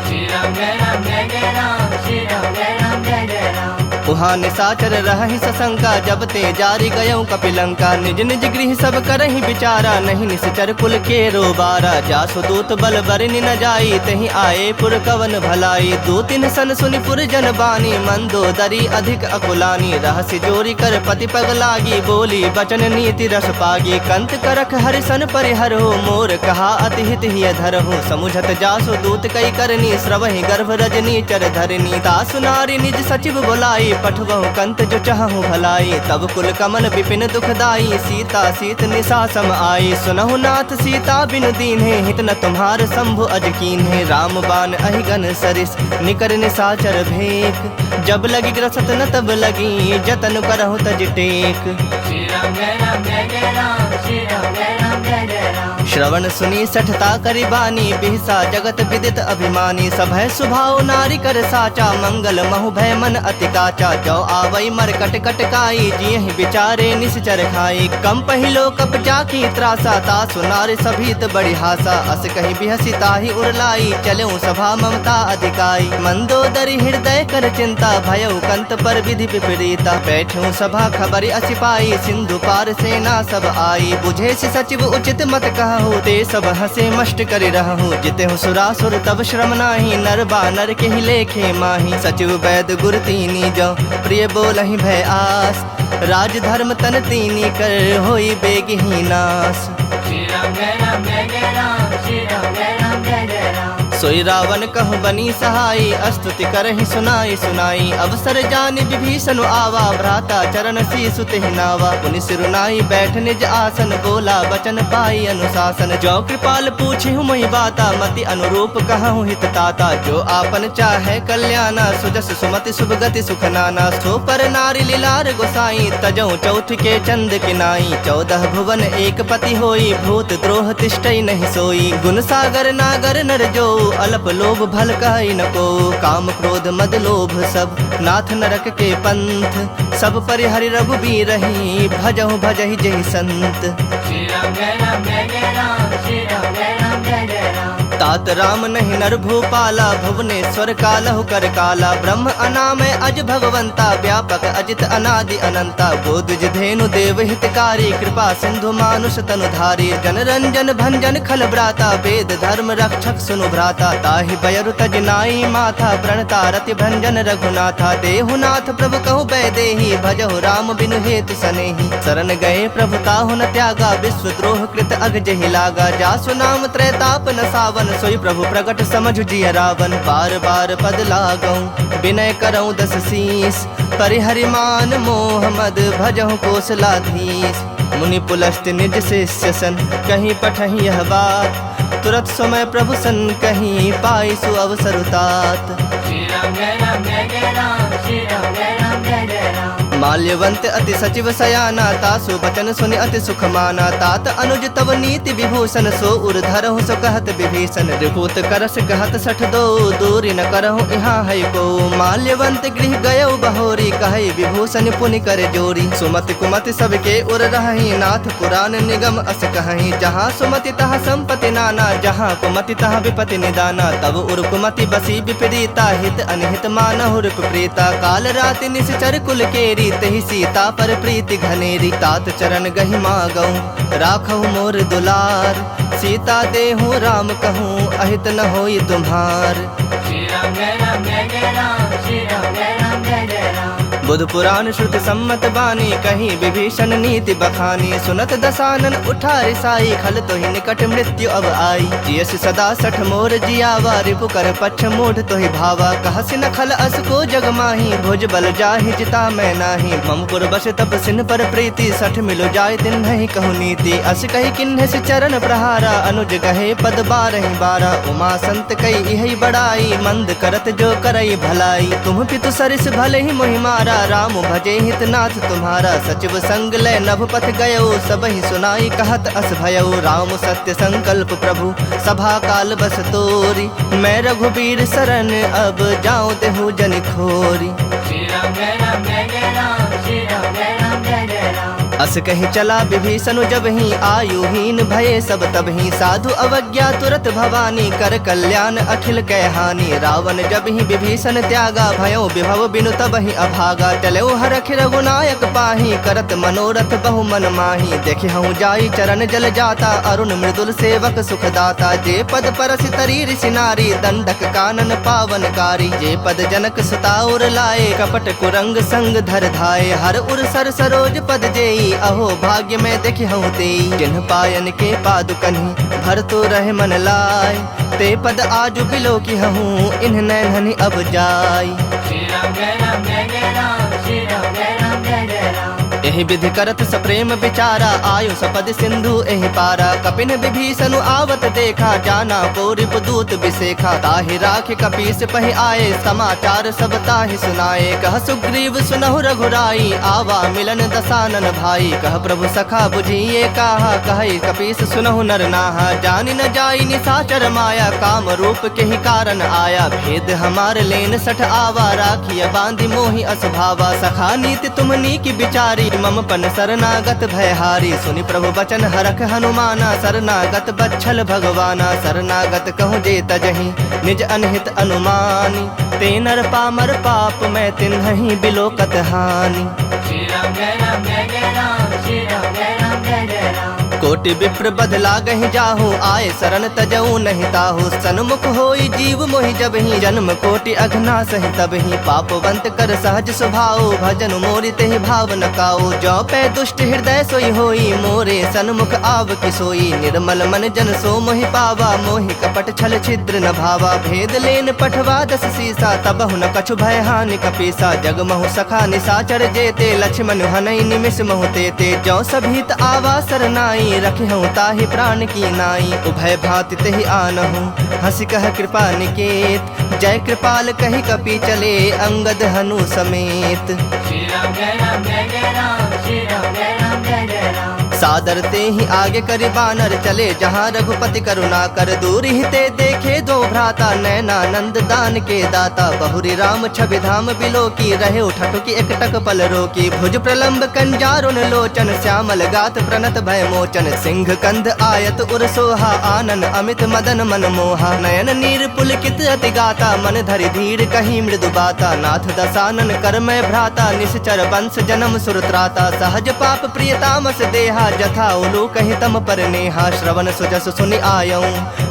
श्री राम जय राम जय जय राम, श्री राम जय राम जय जय राम। उहाँ निसाचर रहहि सशंका, जब ते जारी गयऊ कपिलंका। निज निज गृह सब करहि विचारा, नहीं निश्चर कुल के रोबारा। जासु दूत बल बरनि न जाई, तहि आए पुर कवन भलाई। दू तिन सन सुनि पुर जन बानी, मंदोदरी अधिक अकुलानी। रहस्य जोरी कर पति पग लागी, बोली बचन नीति रस पागी। कंत करख हरिसन परिहरो, मोर कहा अति हित हिय धरहु। समुझत जासु दूत कई करनी, श्रवहि गर्भ रजनी चर धरनी। तासु नारी निज सचिव बुलाई, पठवहु कंत जो चाहु भलाई। तब कुल कमन विपिन दुखदाई, सीता सीत निशा सम आई। सुनहु नाथ सीता बिनु दीन्हे, हित न तुम्हार शंभु अज कीन्हे। राम बाण अहिगन सरिस, निकर निशाचर भेक। जब लगी ग्रसत न तब लगी, जतन करहु तज टेक। श्री राम जय राम जय जय राम, श्री राम जय राम जय जय राम। श्रवण सुनी सठता करि बानी, बिहसा जगत विदित अभिमानी। सभय सुभाव नारी कर साचा, मंगल महु भय मन अति काचा। जो आवई मर कट कट काई, जियहि विचारे निश्चर खाई। कम पहिलो कप जाकी त्रासा, तासु नारी सभीत बड़ी हासा। अस कहि बिहसी ताहि उरलाई, चलऊ सभा ममता अधिकाई। मंदोदरी हृदय कर चिंता, भयउ कंत पर विधि विपरीता। बैठूं सभा खबरि असिपाई, सिंधु पार सेना सब आई। बुझे सि सचिव उचित मत कहु, ते सब हसे मष्ट करि रहु। जितेहु सुरासुर तब श्रम नाही, नर बानर के ही लेखे माही। सचिव वैद गुर तीनी, जो प्रिय बोलहि भय आस। राज धर्म तन तीनी, कर होई बेगहि नास। श्री राम जय राम जय जय राम, श्री राम जय राम जय जय राम। सोई रावण कहु बनी सहाई, स्तुति करहि सुनाई सुनाई। अवसर जानि विभीषण आवा, भ्राता चरण शीसु तेहि नावा। पुनि सिरुनाई बैठ निज आसन, बोला बचन पाई अनुशासन। जो कृपाल पूछिहु मोहि बाता, मति अनुरूप कहूँ हित ताता। जो आपन चाहे कल्याणा, सुजस सुमति शुभ गति सुख नाना। सो पर नारी लीलार गोसाई, तजौ चौथ के चंद किनाई। 14 भुवन एक पति होई, भूत द्रोह तिष्ठई नहीं सोई। गुण सागर नागर नर जो, अल्प लोभ भल कहि न को। काम क्रोध मद लोभ सब, नाथ नरक के पंथ। सब परिहरि रघुबीर रही, भजहु भजहि जहि संत। श्री राम जय राम जय जय राम, श्री राम जय राम जय जय राम। तात राम नहीं नर भूपाला, भुवनेश्वर कालहु कर काला। ब्रह्म अनामय अज भगवंता, व्यापक अजित अनादि अनंता। गोदुज धेनु देव हितकारी, कृपा सिंधु मानुष तनुधारी। जन रंजन भंजन खल ब्राता, वेद धर्म रक्षक सुनु भ्राता। ताहि बयरु तज नाई माथा, प्रणता रति भंजन रघुनाथा। देहुनाथ प्रभु कहु बैदेही, भजहु राम बिनु हेतु सनेही। शरण गए प्रभु ताहु न त्यागा, विश्व द्रोह कृत अग जहि लागा। जासु नाम त्रैताप न सावन, सोई प्रभु प्रगट समझु जिय रावण। बार बार पद लागऊं, विनय करऊं 10 शीस। परिहरि मान मोह मद, भजहु कोसलाधीश। मुनि पुलस्त निज शिष्य सन, कहीं पठहि यह बात। तुरत समय प्रभु सन कहीं, पाई सु अवसर तात। श्री राम जय राम जय जय राम, श्री राम जय राम जय जय राम। माल्यवंत अति सचिव सयाना, तासु बचन सुनि अति सुख माना। तात अनुज तव नीति विभूषण, सो उर धरहु सो कहत विभीषण। रिपुत करस कहत 62, दूरी न करहु यहाँ है को। माल्यवंत गृह गयउ बहोरी, कहै विभूषण पुनि कर जोरी। सुमति कुमति सबके उर रहहि, नाथ पुराण निगम अस कहहि। जहाँ सुमति तहाँ संपत्ति नाना, जहाँ कुमति तहाँ विपति निदाना। तब उर कुमति बसी विपरीता, हित अनहित मानहु रिप प्रीता। काल राति निश्चर कुल केरी, तहि सीता पर प्रीति घनेरी। तात चरण गहि मागऊं, राखहु मोर दुलार। सीता देहु राम कहूँ, अहित न होई तुम्हार। श्री राम जय राम जय जय राम, श्री राम जय राम जय जय राम। बुध पुराण श्रुति सम्मत बानी, कहीं विभीषण नीति बखानी। सुनत दसानन उठा रिसाई, खल तोहि निकट मृत्यु अब आई। जियस सदा 60 मोर जियावा, रिपु कर पक्ष मूढ़ तोहि भावा। कहसि न खल अस को जग माही, भुज बल जाहि जिता मैं नाही। ममपुर बस तप सिन पर प्रीति, 60 मिलो जाय तिन नहीं कहु नीति। अस कही किन्ह सि चरण प्रहारा, अनुज कहे पद 12 उमा संत कई इहि बड़ाई, मंद करत जो करई भलाई। तुम पितु सरिस भले ही मोहि मारा, राम भजे हितनाथ तुम्हारा। सचिव संग लय नभ पथ गयो, सब ही सुनाई कहत अस भयो। राम सत्य संकल्प प्रभु, सभा काल बस तोरी। मैं रघुबीर शरण, अब जाऊं देहु जन खोरी। श्री राम जय राम जय जय राम, श्री राम जय राम जय जय राम। अस कहि चला विभीषण जब ही, आयुहीन भये सब तब ही। साधु अवज्ञा तुरत भवानी, कर कल्याण अखिल कै हानि। रावण जब ही विभीषण त्यागा, भयो विभव बिनु तब ही अभागा। चलो हरख रघुनायक पाही, करत मनोरथ बहु मन माही। देखहु जाई चरण जल जाता, अरुण मृदुल सेवक सुखदाता। जे पद परस तरी ऋषि नारी, दंडक कानन पावनकारी। जे पद जनक सुता उर लाए, कपट कुरंग संग धर धाये। हर उर सर सरोज पद जेई, अहो भाग्य में देखहु तेई। जिन्ह पायन के पादुकन्हि, भर तो रहे मन लाय। ते पद आजु बिलो की हूँ, इन्ह नैनहनि अब जाय। श्री राम जय राम जय जय राम, श्री राम जय राम जय जय राम। एहि विधि करत सप्रेम विचारा, आयु सपद सिंधु एहि पारा। कपिन विभीषण आवत देखा, जाना को रिपुदूत विसेखा। ताहि राखि कपीस पहि आए, समाचार सब ताहि सुनाए। कह सुग्रीव सुनहु रघुराई, आवा मिलन दसानन भाई। कह प्रभु सखा बुझिए काहा, कहि कपीस सुनहु नर नाहा। जानि न जाई निशाचर माया, काम रूप के ही कारण आया। भेद हमार लेन 60 आवा, राखिय बांधि मोहि असभावा। सखा नीति तुमनी की विचारी, मम पन शरणागत भयहारी। सुनि प्रभु बचन हरख हनुमाना, शरणागत बच्छल भगवाना। शरणागत कहूँ जे तजहि, निज अनहित अनुमानी। ते नर पामर पाप, मैं तिन्हि बिलोकत हानि। श्री राम जय राम जय जय राम, श्री राम जय राम जय जय राम। कोटि विप्र बदला गहि जाहु, आए शरण तजऊ नहीं ताहु। सन्मुख होई जीव मोहि जबहि, जन्म कोटि अघना सहि तबहि। पापवंत कर सहज स्वभाव, भजन मोरि तेहि भाव न काऊ। जो पै दुष्ट हृदय सोई होई, मोरे सन्मुख आव कि सोई। निर्मल मन जन सो मोहि पावा, मोहि कपट छल छिद्र न भावा। भेद लेन पठवा दस सीसा, तबहु न कछु भय हानि कपीसा। जग महु सखा निसाचर जेते, लक्ष्मण हनई निमिष महु तेते। जो सभीत आवा सरनाई, रखिहु ताहि प्राण की नाई। उभय भांति तेहि आनहु, हंसी कह कृपा निकेत। जय कृपाल कहि कपि चले, अंगद हनु समेत। श्री राम जय राम जय जय राम, श्री राम जय राम जय जय राम। सादर ते ही आगे करि बानर चले, जहाँ रघुपति करुणा कर। दूर ही ते देखे दो भ्राता, नैनानंद दान के दाता। बहुरी राम छवि धाम बिलो की, रहे उठटु की एकटक पल रोकी। भुज प्रलंब कंजारुन लोचन, श्यामल गात प्रणत भय मोचन। सिंह कंध आयत उर सोहा, आनन अमित मदन मन मोहा। नयन नीर पुलकित अति गाता, मन धरि धीर कही मृदु बाता। नाथ दसानन कर मैं भ्राता, निश्चर वंश जन्म सुरत्राता। सहज पाप प्रिय तामस देहा, जथा उलू कहि तम पर नेहा। श्रवण सुजस सुनि आयऊ,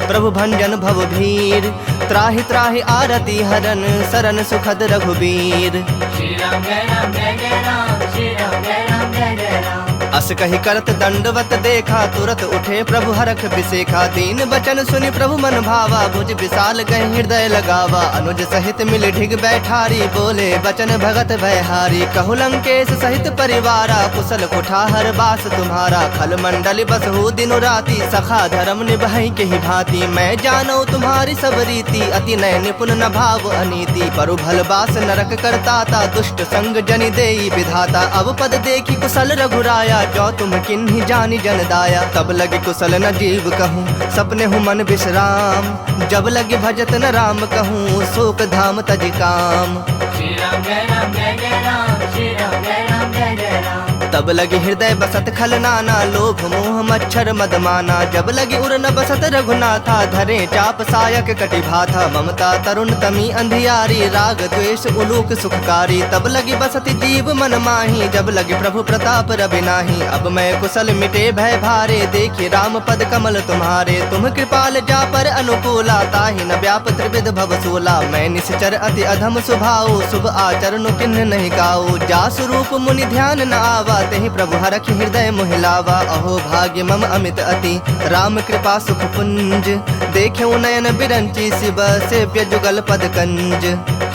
प्रभु भंजन भव भीर। त्राहि त्राहि आरती हरन, सरन सुखद रघुबीर। श्री राम जय राम जय जय राम, श्री राम जय राम जय जय राम। अस कहि करत दंडवत देखा, तुरत उठे प्रभु हरख बिसेखा। दीन बचन सुनि प्रभु मन भावा, भुज विशाल गहि हृदय लगावा। अनुज सहित मिल ढिग बैठारी, बोले बचन भगत भयहारी। कहु लंकेश सहित परिवारा, कुशल कुठार बास तुम्हारा। खल मंडल बसहु दिनु राति, सखा धर्म निभाई के ही भांति। मैं जानौ तुम्हारी सब रीति, अति नय निपुण न भाव अनीति। परु भल बास नरक करताता, दुष्ट संग जनि देई विधाता। अब पद देखी कुशल रघुराया, जो तुम किन्ही जानी जन दाया। तब लगे कुशल न जीव कहूँ, सपने हूँ मन विश्राम। जब लगे भजत न राम कहूँ, शोक धाम तज काम। श्री राम जय राम जय जय राम, श्री राम जय राम जय जय राम। तब लगी हृदय बसत खल नाना, लोभ मोह मच्छर मदमाना। जब लगी उर न बसत रघुनाथा, धरे चाप सायक कटि भाथा। ममता तरुण तमी अंधियारी, राग द्वेष उलूक सुखकारी। तब लगी बसत जीव मन माही, जब लगे प्रभु प्रताप रवि नाही। अब मैं कुशल मिटे भय भारे, देखि राम पद कमल तुम्हारे। तुम कृपाल जा पर अनुकूला, ताहि न व्याप त्रिविध भव सूला। मैं निश्चर अति अधम स्वभाव, शुभ आचरण किन्ह नहीं गाऊ। जा स्वरूप मुनि ध्यान न आवा, तेहि प्रभु हरखि हृदय मोहिलावा। अहो भाग्य मम अमित अति, राम कृपा सुख पुंज। देख्यौ नयन बिरंची, शिव सेव्य जुगल पद कंज।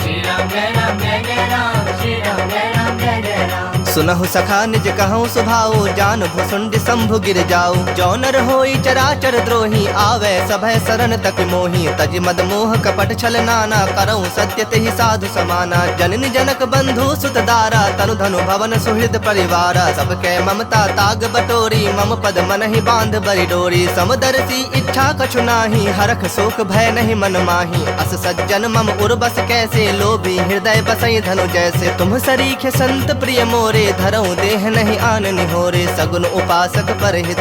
श्री राम जय राम जय जय राम, श्री राम जय राम जय जय राम। सुनहु सखा निज कहूँ सुभाऊ, जान भुसुंड शंभु गिर जाऊ। जो नर होई चराचर द्रोही, आवे सभय शरण तक मोही। तज मद मोह कपट छल नाना, करऊँ सत्य तेहि साधु समाना। जननी जनक बंधु सुत दारा, तनु धनु भवन सुहृद परिवारा। सबके ममता ताग बटोरी, मम पद मन ही बांध बरि डोरी। समदर्शी इच्छा कछु नाही, हरख शोक भय नहीं मन माही। अस सज्जन मम उर्बस कैसे, लोभी हृदय बसई धनु जैसे। तुम सरीखे संत प्रिय मोरे, धरऊँ देह नहीं आन निहोरे। सगुन उपासक परहित,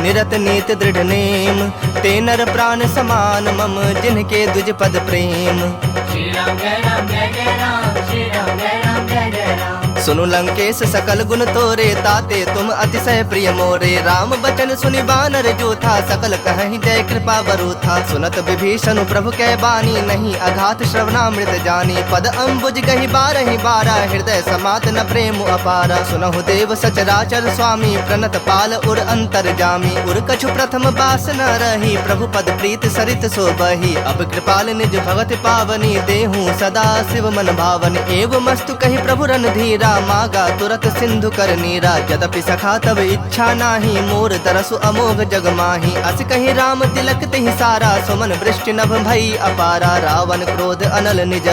निरत नीत दृढ़ नेम। ते नर प्राण समान मम, जिनके द्विज पद प्रेम। श्री राम जय राम जय जय राम, श्री राम जय राम जय जय राम। सुनु लंकेश सकल गुण तोरे, ताते तुम अतिशय प्रिय मोरे। राम बचन सुनि बानर जोथा, सकल कहीं जय कृपा बरूथा। सुनत विभीषण प्रभु कै बानी, नहीं अघात श्रवणामृत जानी। पद अम्बुज गहि बारहि बारा, हृदय समात न प्रेम अपारा। सुनहु देव सचराचर स्वामी, प्रणत पाल उर अंतर जामी। उर कछु प्रथम बास न रही, प्रभु पद प्रीत सरित सो बही। अब कृपाल निज भगत पावनी, देहूँ सदा शिव मन भावनी। एवं मस्तु कही प्रभु रणधीरा, मागा तुरत सिंधु कर नीरा। यद्यपि सखा तब इच्छा नाही, मोर तरसु अमोघ जग माही। अस कही राम तिलक तेहि सारा, सुमन वृष्टि नभ भई अपारा। रावण क्रोध अनल निज,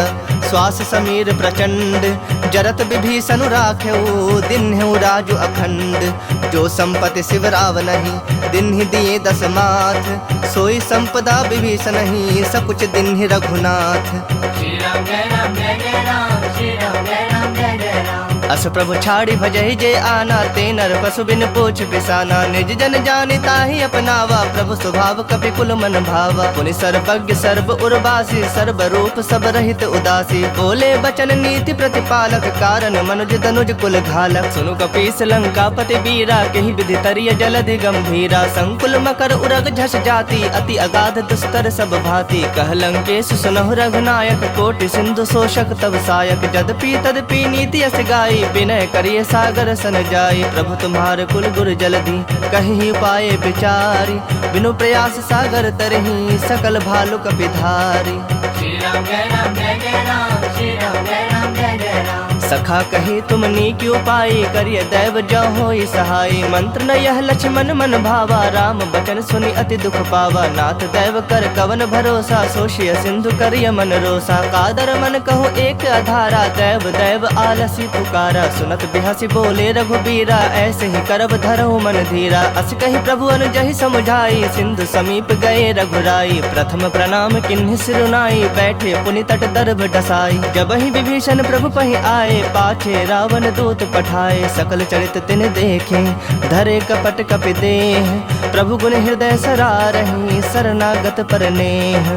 श्वास समीर प्रचंड। जरत विभीषण राखेऊ, दिन्हु राजु अखंड। जो संपत्ति शिव राव नहीं, दिन्हि दिए दस माथ। सोई संपदा विभीषण नहीं, सकुच दिन्हि रघुनाथ। श्री राम जय राम जय जय राम, श्री राम जय राम जय जय राम। अस प्रभु छाड़ी भजहि जे आना, ते नर पशु बिन पूछ बिसाना। निज जन जानि ताहि अपनावा, प्रभु स्वभाव कपि कुल मन भावा। पुनि सर्वज्ञ सर्व उर्वासी, सर्व रूप सब रहित उदासी। बोले बचन नीति प्रतिपालक, कारण मनुज तनुज कुल घालक। सुनु कपीस लंकापति बीरा, केहि विधि तरिय जलधि गंभीरा। संकुल मकर उरग झस जाति, अति अगाध दुस्तर सब भांति। कह लंकेश सुनहु रघुनायक, कोटि सिंधु शोषक तब सायक। जदपि तदपि नीति अस गाई, विनय करिए सागर सन जाई। प्रभु तुम्हारे कुल गुर जलधि, कहि पाए विचारी। बिनु प्रयास सागर तरहि, सकल भालु कपिधारी। श्री राम जय राम जय जय राम, श्री राम जय राम जय जय राम। सखा कही तुम नीक्यू पाई, करिय दैव जो होई सहाय। मंत्र न यह लक्ष्मण मन भावा, राम बचन सुनि अति दुख पावा। नाथ दैव कर कवन भरोसा, सोशिय सिंधु करिय मन रोसा। कादर मन कहो एक अधारा, दैव दैव आलसी पुकारा। सुनत बिहसी बोले रघुबीरा, ऐसे ही करब धरहु मन धीरा। अस कही प्रभु अनुजहि समुझाई, सिंधु समीप गए रघुराई। प्रथम प्रणाम किन्हि सिरुनाई, बैठे पुनि तट दर्भ डसाई। जबहि विभीषण प्रभु पहि आए, पाछे रावण दूत पठाए। सकल चरित तिन देखे, धरे कपट कपि देह। प्रभु गुण हृदय सरारहि, शरणागत पर नेह।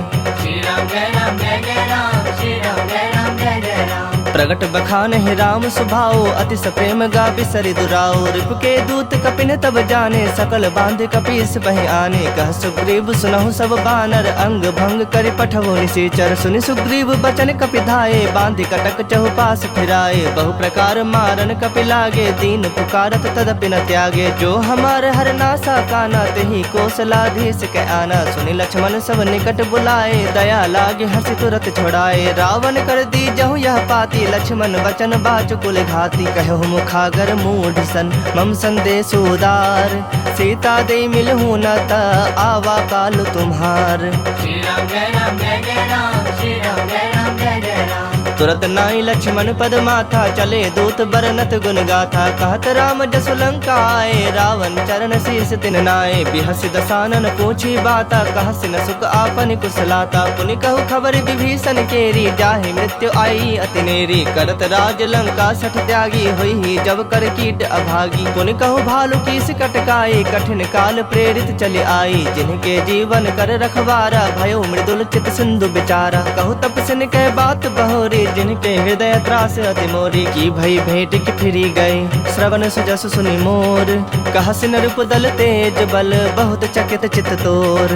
श्री राम जय राम जय जय राम, श्री राम जय राम जय जय राम। प्रगट बखान है राम सुभाओ, अति सप्रेम गापि सरि दुराओ। रिपु के दूत कपिन तब जाने, सकल बांध कपीस बहि आने। कह सुग्रीव सुनहु सब बानर, अंग भंग करि पठवो निशाचर। सुनि सुग्रीव बचन कपि धाये, बांधि कटक चहुपास फिराए। बहु प्रकार मारन कपि लागे, दीन पुकारत तदपि न त्यागे। जो हमार हर नासा काना, तेहि कौशलाधीश के आना। सुनि लक्ष्मण सब निकट बुलाए, दया लागे हंसी तुरत छोड़ाए। रावण कर दी जहु यह पाती, लक्ष्मण बचन बाच कुल घाती। कहो मुखागर मूढ़ सन, मम संदेश उदार। सीता दे मिलहु न ता, आवा काल तुम्हार। श्री राम जय राम जय जय राम, श्री राम जय राम जय जय राम। तुरत नाई लक्ष्मण पद माथा, चले दूत बरनत गुण गाथा। कहत राम जसु लंका आए, रावण चरण शीस तिन नाए। बिहसि दसानन पूछी बाता, कहसि न सुख आपन कुशलाता। पुनि कहु खबर विभीषण केरी, जाहि मृत्यु आई अति नेरी। करत राज लंका सठ त्यागी, होई जब कर कीट अभागी। पुनि कहु भालु कीस कटकाई, कठिन काल प्रेरित चले आई। जिनके जीवन कर रखवारा, भयो मृदुल चित सिंधु बिचारा। कहु तपस्विन कह बात बहोरी, जिनके हृदय त्रास अति मोरी। की भई भेंट की फिरी गए, श्रवण सुजस सुनि मोर। कहसि नृप दल तेज बल, बहुत चकित चित तोर।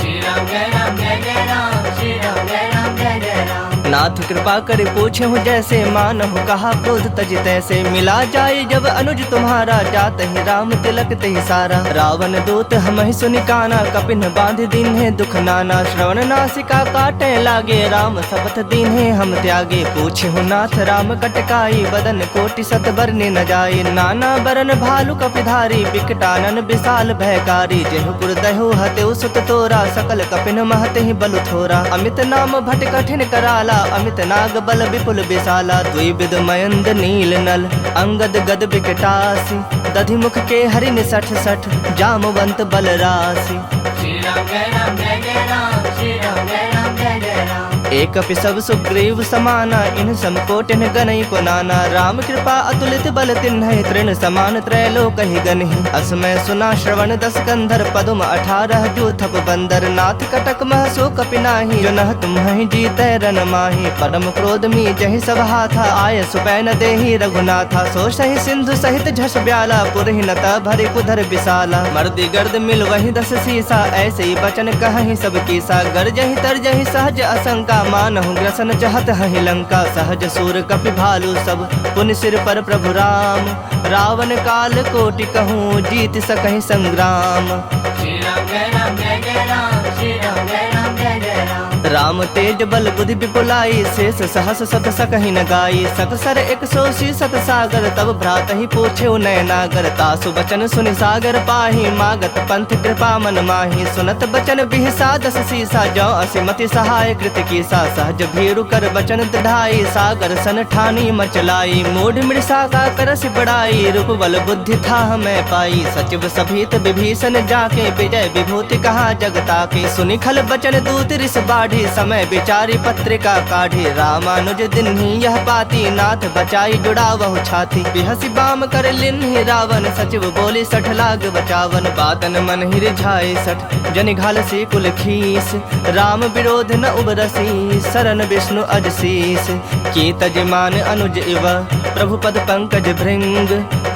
श्री राम जय राम जय जय राम, श्री राम जय राम जय जय राम। नाथ कृपा कर पूछे हूँ जैसे, मानहु कहा क्रोध तज तैसे। मिला जाए जब अनुज तुम्हारा, जात ही राम तिलक तहि सारा। रावण दूत हमहि सुनि काना, कपिन बांध दीन्हे दुख नाना। श्रवण नासिका काटे लागे, राम शपथ दीन्हे हम त्यागे। पूछे हूँ नाथ राम कटकाई, बदन कोटि सत बरने न जाए। नाना बरन भालु कपिधारी, बिकटानन विशाल भयकारी। जेहु पुर दहु हतेउ सुत तोरा, सकल कपिन महते ही बलु थोरा। अमित नाम भट कठिन कराला, अमित नाग बल विपुल विशाला। द्विविध मयंद नील नल, अंगद गद विकटासी। दधि मुख के हरिन सठ सठ, जामवंत बल राशि। श्री राम जय राम जय जय राम, श्री राम जय राम जय जय राम। एक अपि सब सुग्रीव समाना, इन समकोटिन गनई को नाना। राम कृपा अतुलित बल तिन्हि, तृण समान त्रैलोक ही गनहि। असमय सुना श्रवण दस कंधर, पदुम 18 जो थप बंदर। नाथ कटक मह सो कपि नाही, जो नह तुम्हि जीतै रन माही। परम क्रोध मी जहि सब हाथा, आय सुपैन देहि रघुनाथा। सो सहि सिंधु सहित झस ब्याला, पुरहि नत भरि कुधर विशाला। मर्दी गर्द मिल वही 10 सीसा, ऐसे ही बचन कहहि सब कीसा। गरजहि तरजहि सहज असंका, मानहु ग्रसन चाहत हहि लंका। सहज सूर कपि भालु सब, पुनि सिर पर प्रभु राम। रावण काल कोटि कहूँ, जीत सकहि संग्राम। श्री राम जय राम जय जय राम, श्री राम जय राम जय जय राम। राम तेज बल बुद्धि विपुलाई, शेष सहस सत सकहि न गाई। सकसर 180 सत सागर, तब भ्रात ही पूछे नय नागर। तासु बचन सुनि सागर पाही, मागत पंथ कृपा मन माही। सुनत बचन बिहसा 10 सीसा, जो असिमति सहाय कृत कीसा। सहज भीरु कर बचन दृढ़ाई, सागर सन ठानी मचलाई। मूढ़ मृषा का करस बड़ाई, रूप बल बुद्धि था मैं पाई। सचिव सभीत विभीषण जाके, विजय विभूति कहा जगता के। सुनि खल बचन दूत रिस बाढ़, काढ़ी, समय विचारी पत्रिका काढ़ी। रामानुज दिन्ही यह पाती, नाथ बचाई जुड़ावहु छाती। बिहसी बाम कर लिन्ही रावण, सचिव बोली 60 लाग बचावन। बातन मन ही रिझाए 60, जनि घालसी कुल खीस। राम विरोध न उबरसी, शरण विष्णु अजशीस। की तजमान अनुज इव, प्रभु पद पंकज भृंग।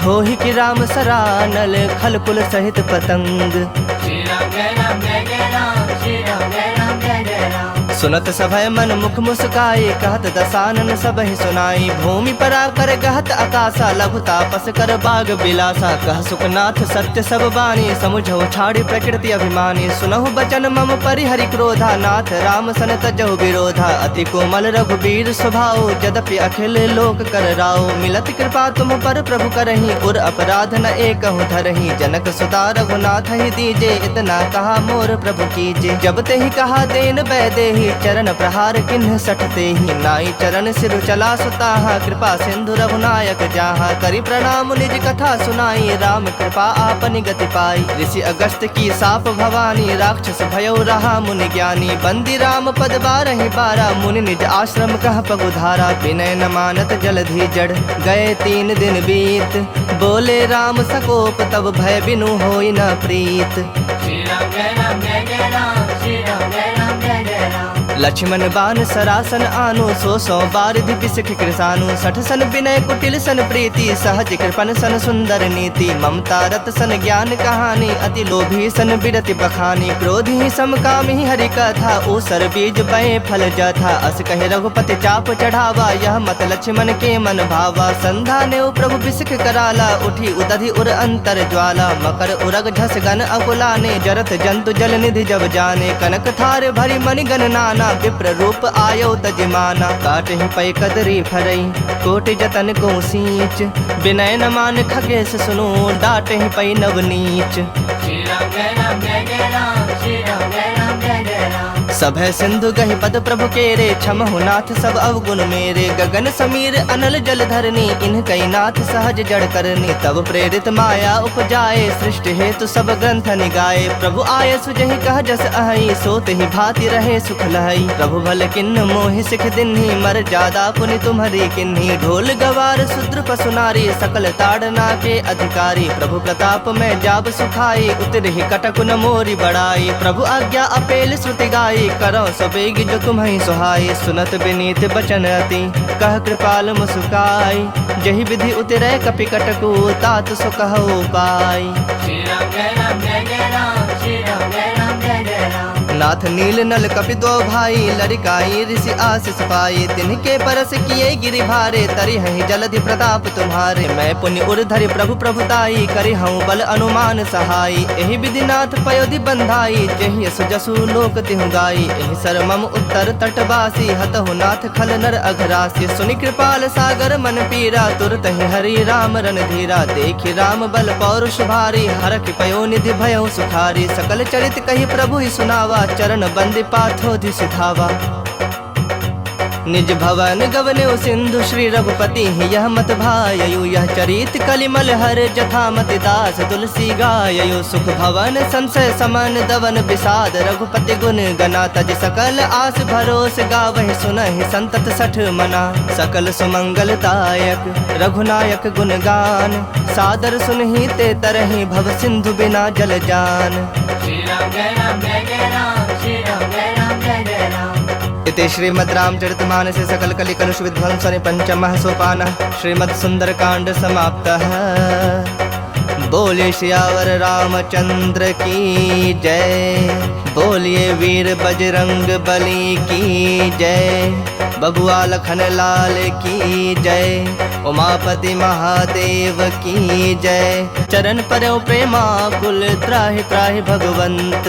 होहि कि राम सरानल, खल कुल सहित पतंग। श्री राम जय राम जय जय राम, श्री राम जय राम जय जय राम। सुनत सभय मन मुख मुस्काए, कहत दसानन सबहि सुनाई। भूमि परा कर गहत आकाशा, लघु तापस कर बाग बिलासा। कह सुखनाथ सत्य सब बानी, समुझौ छाड़ी प्रकृति अभिमानी। सुनहु बचन मम परिहरि क्रोधा, नाथ राम सन तजहु विरोधा। अति कोमल रघुबीर स्वभाव, यद्यपि अखिल लोक कर राव। मिलत कृपा तुम पर प्रभु करही, उर अपराध न एकहु धरही। जनक सुता रघुनाथ ही दीजे, इतना कहा मोर प्रभु कीजे। जब ते ही कहा देन बैदेही, चरण प्रहार किन्ह सठते ही। नाई चरण सिर चला सुताहा, कृपा सिंधु रघुनायक जाहा। करि प्रणाम निज कथा सुनाई, राम कृपा आपनि गति पाई। ऋषि अगस्त की साप भवानी, राक्षस भयो रहा मुनि ज्ञानी। बंदी राम पद बारहि बारा, मुनि निज आश्रम कह पगुधारा। विनय न मानत जलधि जड़, गए 3 दिन बीत। बोले राम सकोप, तब भय बिनु होई न प्रीत। श्री राम जय राम जय जय राम, श्री राम जय राम जय जय राम। लक्ष्मण बान सरासन आनु, 100 बारिधि पिसख कृसानु। 60 सन विनय कुटिल सन प्रीति, सहज कृपन सन सुंदर नीति। ममता रत सन ज्ञान कहानी, अति लोभी सन बिरति बखानी। क्रोधी समकामी हरि कथा, ऊसर बीज बए फल जथा। अस कहे रघुपति चाप चढ़ावा, यह मत लक्ष्मण के मन भावा। संधा ने प्रभु बिसख कराला, उठी उदधि उर अंतर ज्वाला। मकर उरग झस गन अकुलाने, जरत जंतु जल निधि जब जाने। कनक थार भरी मणि गण नाना, विप्र रूप आयो तजमाना। काटहि पै कदरी फरई, कोटि जतन को सींच। विनय न मान खगेश सुनो, डाटहि पै नवनीच। श्री राम जय राम जय जय राम, श्री राम जय राम जय जय राम। सभय सिंधु गहि पद प्रभु केरे, क्षमहु नाथ सब अवगुण मेरे। गगन समीर अनल जल धरनी, इन्ह कई नाथ सहज जड़ करनी। तब प्रेरित माया उपजाए, सृष्टि हेतु सब ग्रंथ निगाए। प्रभु आय सुजहि कह जस अहि, सोत ही भांति रहे सुख लहई। प्रभु भल किन्न मोहि सिख दिन्ही, मर जादा पुनि तुम्हरी किन्ही। ढोल गवार शूद्र पशु नारी, सकल ताड़ना के अधिकारी। प्रभु प्रताप में जाब सुखाई, उतरहि कटक न मोरी बड़ाई। प्रभु आज्ञा अपेल श्रुति गाई, करो सबेग जो तुम्हें सुहाई। सुनत विनीत बचन अति, कह कृपाल मुस्काई। जहि विधि उतरै कपि कटकु, तात सो कहो पाई। श्री राम जय राम जय जय राम, श्री राम जय राम जय जय राम। नाथ नील नल कपि दो भाई, लड़िकाई ऋषि आशीष पाई। तिनके परस किए गिरि भारे, तरि हहि जलधि प्रताप तुम्हारे। मैं पुण्य उर धरि प्रभु प्रभुताई, करि हूँ बल अनुमान सहाई। एहि विधि नाथ पयोधि बंधाई, जेहि यस जसु लोक तिहु गाई। एहि सर मम उत्तर तटवासी, हतहु नाथ खल नर अघरासी। सुनि कृपाल सागर मन पीरा, तुरत ही हरि राम रणधीरा। देखि राम बल पौरुष भारी, हरखि पयो निधि भयउ सुखारी। सकल चरित कहि प्रभु ही सुनावा, चरण बंदी पाथोधि सिधावा। निज भवन गवन्यो सिंधु, श्री रघुपति यह मत भाययु। यह चरित कलिमल हर जथा मति दास, तुलसी गाययु। सुख भवन संशय समन दवन विषाद, रघुपति गुण गना। तज सकल आस भरोस, गावहि सुनहि संतत 60 मना। सकल सुमंगलदायक रघुनायक गुण गान, सादर सुनहि ते तरहि भव सिंधु बिना जल जान। श्री राम जय राम जय जय राम, श्री राम जय राम जय जय राम। इति श्रीमद् रामचरितमानसे सकल कलि कलुष विध्वंसने पंचमः सोपानः श्रीमद् सुंदरकांड समाप्तः। बोलिए सियावर रामचंद्र की जय, बोलिए वीर बजरंग बली की जय, बबुआ लखन लाल की जय, उमापति महादेव की जय। चरण परौ प्रेमाकुल, त्राहि त्राहि भगवंत।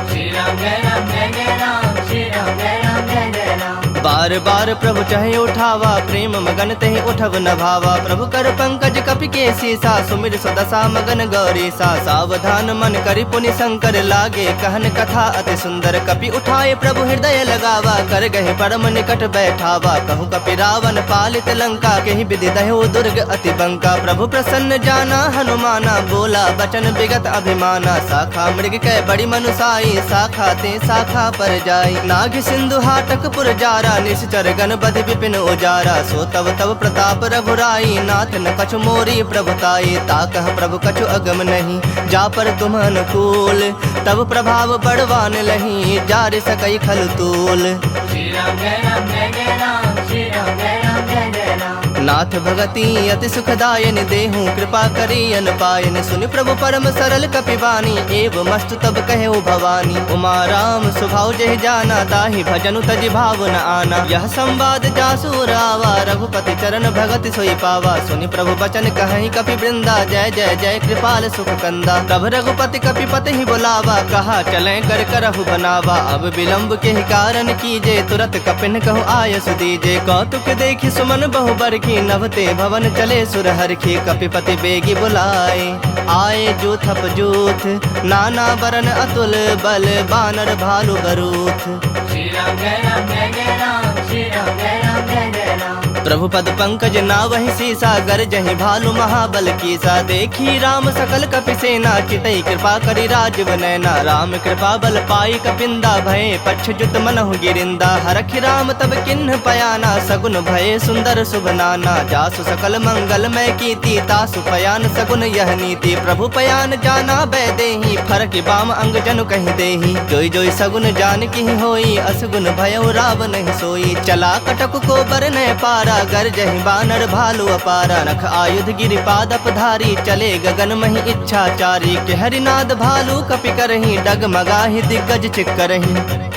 श्री राम जय राम जय जय राम, श्री राम जय राम जय जय राम। बार बार प्रभु चाहे उठावा, प्रेम मगन तहि उठव न भावा। प्रभु कर पंकज कपि के सीसा, सुमिर सुदशा मगन गौरी सा। सावधान मन करि पुनि शंकर लागे, कहन कथा अति सुंदर। कपि उठाए प्रभु हृदय लगावा, कर गहे परम निकट बैठावा। कहूँ कपि रावण पालित लंका, केहि विधि दह्यो दुर्ग अति बंका। प्रभु प्रसन्न जाना हनुमाना, बोला बचन विगत अभिमाना। शाखा मृग कै बड़ी मनुसाई, शाखा ते शाखा पर जाई। नाग सिंधु हाटक पुर जारा, निश्चर गण बधि विपिन उजारा। सो तब तब प्रताप रघुराई, नाथ न कछु मोरी प्रभुताई। ताकह प्रभु कछु अगम नहीं, जा पर तुम अनुकूल। तब प्रभाव बड़वान लही, जार सकई खल तूल। श्री राम जय राम जय जय राम, श्री राम जय राम जय जय राम। नाथ भगति अति सुखदायन, देहूँ कृपा करी अन पायन। सुनि प्रभु परम सरल कपिवानी, एव मस्तु तब कहे भवानी। उमा राम स्वभाव जहि जाना, ताहि भजनु तजि भाव न आना। यह संवाद जासु रावा, रघुपति चरण भगति सोई पावा। सुनि प्रभु बचन कहि कपि वृंदा, जय जय जय कृपाल सुख कंदा। तब रघुपति कपिपति ही बुलावा, कहा चलें कर करहु बनावा। अब विलंब के कारण कीजे, तुरत कपिन कहु आय सुदीजे। कौतुक देखि सुमन बहु बरखी, नभते भवन चले सुरहर की। कपिपति बेगी बुलाए, आए जूथप जूथ। नाना बरन अतुल बल, बानर भालु बरूथ। श्री राम जय राम जय जय राम, श्री राम जय राम जय जय राम। प्रभु पद पंकज नावहि सीसा, गरजहि भालु महाबल कीसा। देखी राम सकल कपि सेना, चितई कृपा करि राजीव नैना। राम कृपा बल पाई कपिंदा, भये पक्ष जुत मनहु गिरिंदा। हरखि राम तब किन्ह पयाना, सगुन भये सुंदर शुभ नाना। जासु सकल मंगलमय कीर्ति, तासु पयान सगुन यह नीति। प्रभु पयान जाना बैदेही, फरक बाम अंग जनु कहि देही। जोई जोई सगुन जान की होई, असगुन भयउ राव नहीं सोई। चला कटक को बर न पारा, गरजहि बानर भालु अपारा। नख आयुध गिरिपादप धारी, चले गगन महि इच्छाचारी। के हरिनाद भालु कपि करही, डगमगाहि दिग्गज चिक्करही।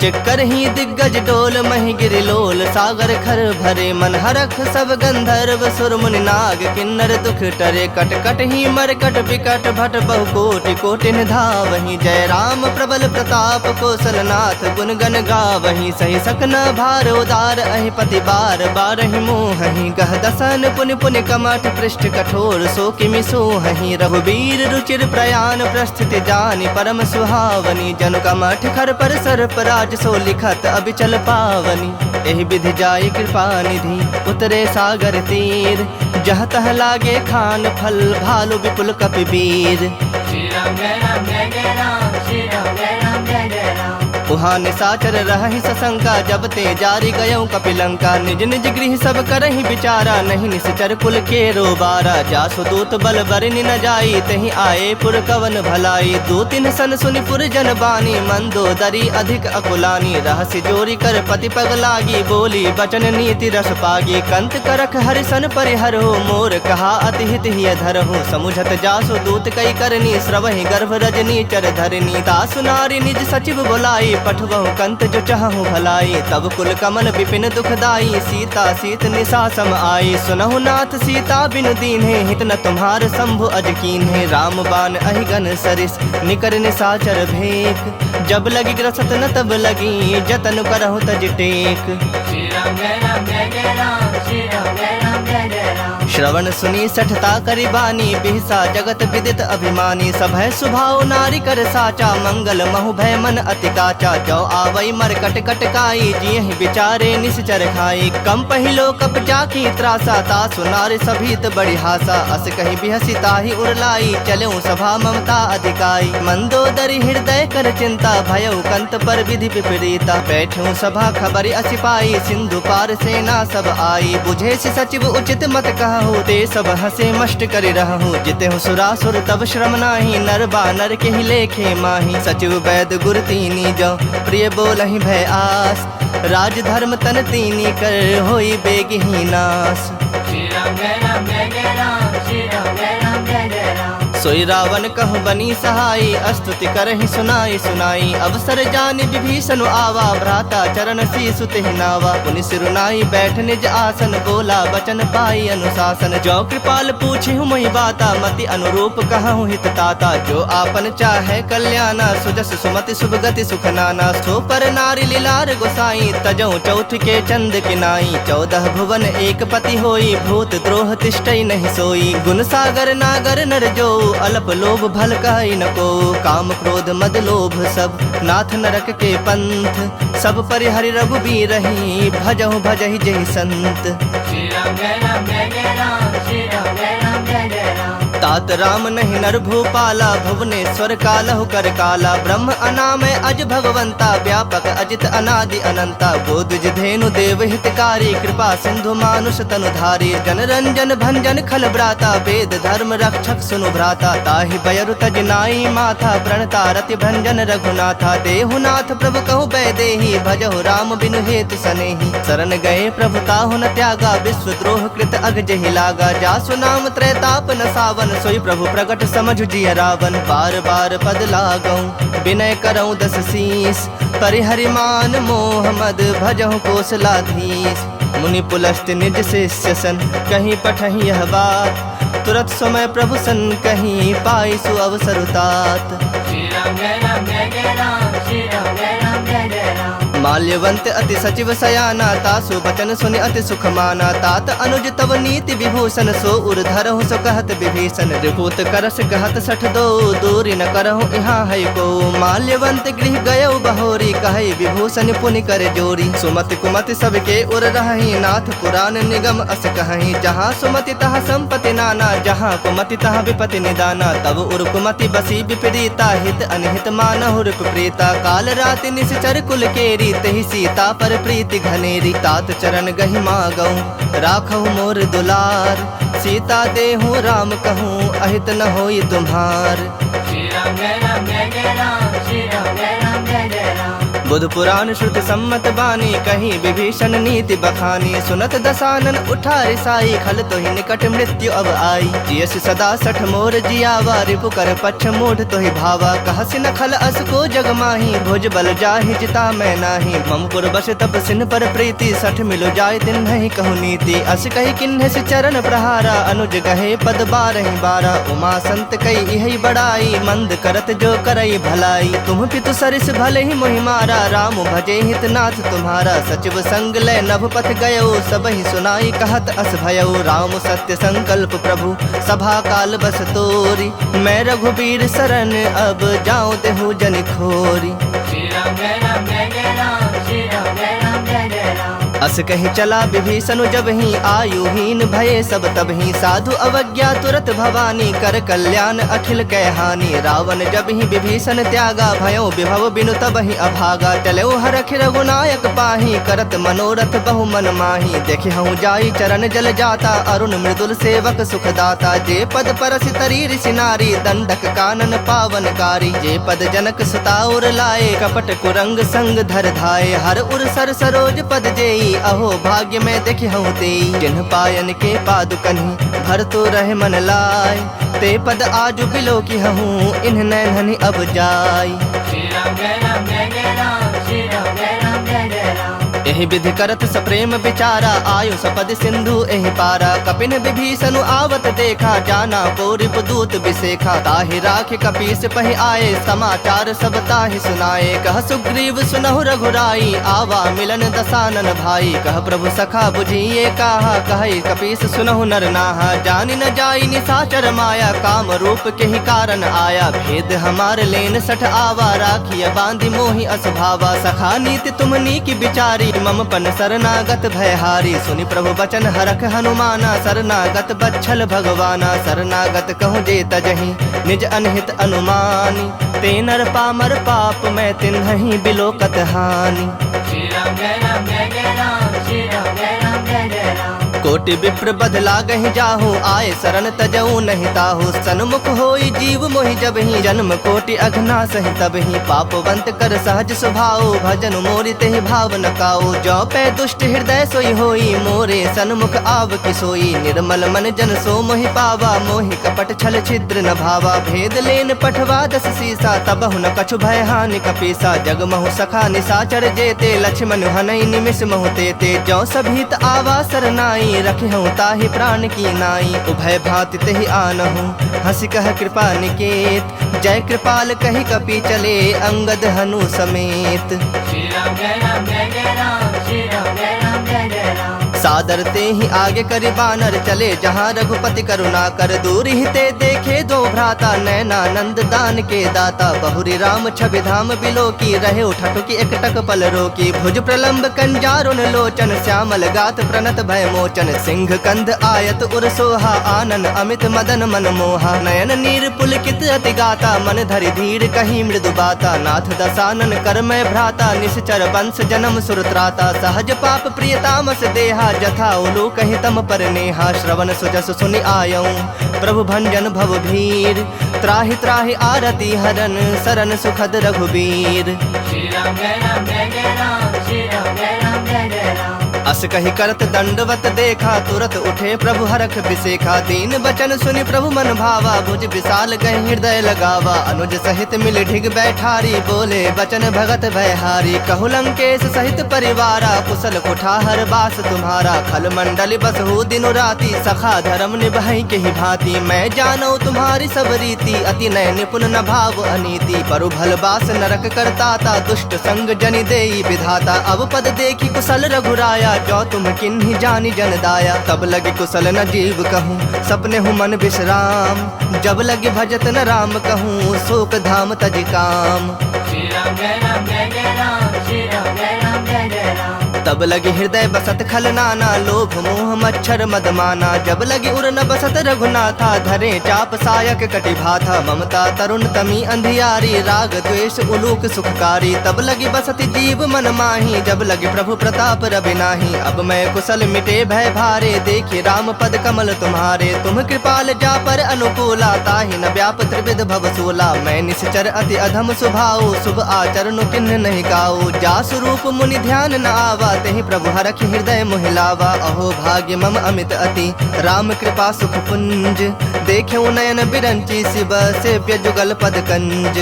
चिक्कर ही दिग्गज डोल, महि गिरिलोल सागर खर भरे। मन हरख सब गंधर्व सुर मुनि नाग, किन्नर दुख टरे। कट कट ही मरकट बिकट भट, बहु कोटि कोटि धावहि। जय राम प्रबल प्रताप कौशलनाथ, गुण गण गावहि। सही सकन भार उदार, अहि पति बार बारहि मोहहि। गह दसन पुनि पुनि कमठ, पृष्ठ कठोर सो किमि सोहहि। रघुबीर रुचिर प्रयाण, प्रस्थिति जानि परम सुहावनी। जनु कमठ खर पर सर्प राज, सो लिखत अबिचल पावनी। एहि विधि जाई कृपा निधि, उतरे सागर तीर। जह तह लागे खान फल, भालु विपुल कपि वीर। श्री राम जय राम जय जय राम, श्री राम जय राम जय जय राम। उहाँ निसाचर रहहि सशंका, जब ते जारी गयौ कपिलंका। निज निज गृह सब करहि विचारा, नहीं निश्चर कुल के रोबारा। जासु दूत बल बरनि न जाई, तहि आए पुर कवन भलाई। दो तीन सन सुनि पुर जन बानी, मंदोदरी अधिक अकुलानी। रहस्य जोरी कर पति पग लागी, बोली बचन नीति रस पागी। कंत करख हरिसन परिहर हो, मोर कहा अति हित हिय धर हो। समुझत जासु दूत कई करनी, श्रवहि गर्भ रजनी चर धरनी। तासु नारी निज सचिव बुलाई, पठवहु कंत जो चाहूँ भलाई। तब कुल कमन विपिन दुखदाई, सीता सीत निशा सम आई। सुनहु नाथ सीता बिनु दीन्हे, हित न तुम्हार शंभु अज कीन्हे। राम बाण अहिगन सरिस, निकर निशाचर भेक। जब लगी ग्रसत न तब लगी, जतन करहु तज टेक। श्री राम जय राम जय जय राम, श्री राम जय राम जय जय राम। श्रवण सुनी सठता करि बानी, बिहसा जगत विदित अभिमानी। सभय सुभाव नारी कर साचा, मंगल महु भय मन अति काचा। जो आवई मर कट कट काई, जियहि विचारे निश्चर खाई। कम पहिलो कप जाकी त्रासा, तासु नारी सभीत बड़ी हासा। अस कहि बिहसी ताहि उरलाई, चलऊ सभा ममता अधिकाई। मंदोदरी हृदय कर चिंता, भयउ कंत पर विधि विपरीता। बैठूं सभा खबरि असि पाई, सिंधु पार सेना सब आई। बुझे सि सचिव उचित मत कहु, ते सब हसे मष्ट करि रहूं। जितेहु सुरासुर तब श्रम नाही, नर बानर के ही लेखे माही। सचिव वैद गुर तीनी जो, प्रिय बोलहि भय आस। राज धर्म तन तीनी कर, होई बेगहि नास। श्री राम जय राम जय जय राम, श्री राम जय राम जय जय राम। सोई रावण कहु बनी सहाई, स्तुति करहि सुनाई सुनाई। अवसर जानि विभीषण आवा, भ्राता चरण शीसु तेहि नावा। पुनि सिरुनाई बैठ निज आसन, बोला बचन पाई अनुशासन। जो कृपाल पूछिहु मोहि बाता, मति अनुरूप कहूँ हित ताता। जो आपन चाहे कल्याणा, सुजस सुमति शुभ गति सुख नाना। सो पर नारी लीलार गोसाई, तजऊ चौथ के चंद किनाई। 14 भुवन एक पति होई, भूत द्रोह तिष्ठई नहीं सोई। गुण सागर नागर नर जो, अल्प लोभ भल कहि न को। काम क्रोध मद लोभ सब, नाथ नरक के पंथ। सब परिहरि रघुबीर रही, भजहु भजहि जहि संत। श्री राम जय राम जय जय राम, श्री राम जय राम जय जय राम। तात राम नहीं नर भूपाला, भुवनेश्वर कालहु कर काला। ब्रह्म अनामय अज भगवंता, व्यापक अजित अनादि अनंता। बोधि धेनु देव हितकारी, कृपा सिंधु मानुष तनुधारी। जन रंजन भंजन खल ब्राता, वेद धर्म रक्षक सुनु भ्राता। ताहि बयरु तज नाई माथा, प्रणता रति भंजन रघुनाथा। देहुनाथ प्रभु कहु बैदेही, भजहु राम बिनु हेतु सनेही। शरण गए प्रभु ताहु न त्यागा, विश्व द्रोह कृत अग जहि लागा। जासु नाम त्रैताप न सावन, सोई प्रभु प्रगट समझ जिय रावण। बार बार पद लागऊं, विनय करऊं 10 शीस। परिहरि मान मोह मद, भजहु कोसलाधीश। मुनि पुलस्त निज शिष्य सन, कहीं पठहि यह बात। तुरत समय प्रभु सन कहीं, पाई सु अवसर तात। श्री राम जय राम जय जय राम, श्री राम जय राम जय जय राम। माल्यवंत अति सचिव सयाना, तासु बचन सुनि अति सुख माना। तात अनुज तव नीति विभूषण, सो उर्धरहु सो कहत विभीषण। रिपुत करस कहत 62, दूरी न करहु यहाँ है को। माल्यवंत गृह गयउ बहोरी, कहै विभूषण पुनि कर जोरी। सुमति कुमति सबके उर रहहि, नाथ पुराण निगम अस कहहि। जहाँ सुमति तहाँ संपत्ति नाना, जहाँ कुमति तहाँ विपति निदाना। तब उर कुमति बसी विपरीता, हित अनहित मानहु रिप प्रीता। काल राति निश्चर कुल केरी, तेहि सीता पर प्रीति घनेरी। तात चरण गहि मागऊं, राखहु मोर दुलार। सीता देहु राम कहूँ, अहित न होई तुम्हार। श्री राम जय राम जय जय राम, श्री राम जय राम जय जय राम। बुध पुराण श्रुति सम्मत बानी, कहीं विभीषण नीति बखानी। सुनत दसानन उठा रिसाई, खल तोहि निकट मृत्यु अब आई। जियस सदा 60 मोर जियावा, रिपु कर पक्ष मूढ़ तोहि भावा। कहसि न खल अस को जग माही, भुज बल जाहि जिता मैं नाही। ममपुर बस तप सिन पर प्रीति, 60 मिलो जाय दिन नहीं कहु नीति। अस कही किन्ह से चरण प्रहारा, अनुज कहे पद 12 बारा। उमा संत कई इहि बड़ाई, मंद करत जो करई भलाई। तुम पितु सरिस भले ही मोहि मारा, राम भजे हितनाथ तुम्हारा। सचिव संग लय नभ पथ गयो, सबहि सुनाई कहत अस भयउ। राम सत्य संकल्प प्रभु, सभा काल बस तोरी। मैं रघुबीर शरण, अब जाऊं देहु जन खोरी। श्री राम जय राम जय जय राम, श्री राम जय राम जय जय राम। अस कहीं चला विभीषण जब ही, आयुहीन भये सब तब ही। साधु अवज्ञा तुरत भवानी, कर कल्याण अखिल कै हानि। रावण जब ही विभीषण त्यागा, भयो विभव बिनु तब ही अभागा। चलो हरख रघुनायक पाही, करत मनोरथ बहु मन माही। देखे हूँ जाई चरण जल जाता, अरुण मृदुल सेवक सुखदाता। जे पद परसि तरी ऋषि नारी, दंडक कानन पावनकारी। जे पद जनक सुता उर लाए, कपट कुरंग संग धर धाये। हर उर सर सरोज पद जेई, अहो भाग्य में देखि हूँ तेई। जिन्ह पायन के पादुकन्हि, भर तो रहे मन लाय। ते पद आजु बिलो की हूँ, इन्ह नैनहनि अब जाय। श्री राम जय राम जय जय राम, श्री राम जय राम जय जय राम। यही विधि करत सप्रेम विचारा, आयु सपद सिंधु एहि पारा। कपिन विभीषण आवत देखा, जाना को रिपुदूत विसेखा। ताहि राख कपीस पहि आए, समाचार सब ताहि सुनाए। कह सुग्रीव सुनहु रघुराई, आवा मिलन दसानन भाई। कह प्रभु सखा बुझिए कहा, कहे कपीस सुनहु नर नाहा। जानि न जाई निशाचर माया, काम रूप के ही कारण आया। भेद हमार लेन 60 आवा, राखिय बांधि मोहि असभावा। सखा नीति तुमनी की विचारी, मम पन शरणागत भयहारी। सुनि प्रभु बचन हरख हनुमाना, शरणागत बच्छल भगवाना। शरणागत कहूँ जे तजहि, निज अनहित अनुमानी। ते नर पामर पाप, मैं तिन्हि बिलोकत हानि। श्री राम जय राम जय जय राम, श्री राम जय राम जय जय राम। कोटि विप्र बदला गहि जाहू, आए शरण तजऊ नहीं ताहू। सन्मुख होई जीव मोहि जब ही, जन्म कोटि अघना सहि तब ही। पापवंत कर सहज स्वभाव, भजन मोरि तेहि भाव न काऊ। जो पै दुष्ट हृदय सोई होई, मोरे सन्मुख आव कि सोई। निर्मल मन जन सो मोहि पावा, मोहि कपट छल छिद्र न भावा। भेद लेन पठवा दस सीसा, तबहु न कछु भय हानि कपीसा। जग महु सखा निसाचर जेते, लक्ष्मण हनई निमिष महु तेते। जो सभीत आवा सरनाई, रखे हूँ ताहि प्राण की नाई। उभय भांति तेहि आनहु, हंसी कह कृपा निकेत। जय कृपाल कहि कपि चले, अंगद हनु समेत। श्री राम जय राम जय जय राम, श्री राम जय राम जय जय राम। सादर ते ही आगे करि बानर चले, जहाँ रघुपति करुणा कर। दूर ही ते देखे दो भ्राता, नैनानंद दान के दाता। बहुरी राम छवि धाम बिलो की, रहे उठटु की एकटक पल रोकी। भुज प्रलंब कंजारुन लोचन, श्यामल गात प्रणत भय मोचन। सिंह कंध आयत उर सोहा, आनन अमित मदन मन मोहा। नयन नीर पुलकित अति गाता, मन धरि धीर कहीं मृदु बाता। नाथ दसानन कर मैं भ्राता, निश्चर वंश जन्म सुरत्राता। सहज पाप प्रिय तामस देहा, जथा उलू कहि तम पर नेहा। श्रवण सुजस सुनि आयऊं, प्रभु भंजन भव भीर। त्राहि त्राहि आरती हरन, सरन सुखद रघुबीर। श्री राम जय राम जय जय राम, श्री राम जय राम जय जय राम। अस कहि करत दंडवत देखा, तुरत उठे प्रभु हरख बिसेखा। दीन बचन सुनि प्रभु मन भावा, भुज विशाल गहि हृदय लगावा। अनुज सहित मिल ढिग बैठारी, बोले बचन भगत भयहारी। कहु लंकेश सहित परिवारा, कुशल कुठार बास तुम्हारा। खल मंडल बसहु दिनु राति, सखा धर्म निभाई केहि भांति। मैं जानौ तुम्हारी सब रीति, अति नय निपुण न भाव अनीति। परु भल बास नरक करताता, दुष्ट संग जनि देई विधाता। अब पद देखी कुशल रघुराया, जो तुम किन्ही जानी जन दाया। तब लगे कुशल न जीव कहूँ, सपने हूँ मन विश्राम। जब लगे भजत न राम कहूँ, शोक धाम तज काम। श्री राम जय राम जय जय राम, श्री राम जय राम जय जय राम। तब लगे हृदय बसत खल नाना, लोभ मोह मच्छर मदमाना। जब लगे उर न बसत रघुनाथा, धरे चाप सायक कटि भाथा। ममता तरुण तमी अंधियारी, राग द्वेष उलूक सुखकारी। तब लगी बसत जीव मन माही, जब लगे प्रभु प्रताप रवि नाही। अब मैं कुशल मिटे भय भारे, देखि राम पद कमल तुम्हारे। तुम कृपाल जा पर अनुकूला, ताहि न व्याप त्रिविध भव सूला। मैं निश्चर अति अधम स्वभाव, शुभ आचरण किन्ह नहीं गाऊ। जा स्वरूप मुनि ध्यान न आवा, तेहि प्रभु हरखि हृदय मोहि लावा। अहो भाग्य मम अमित अति, राम कृपा सुख पुंज। देखेउ नयन बिरंची, शिव सेव्य जुगल पद कंज।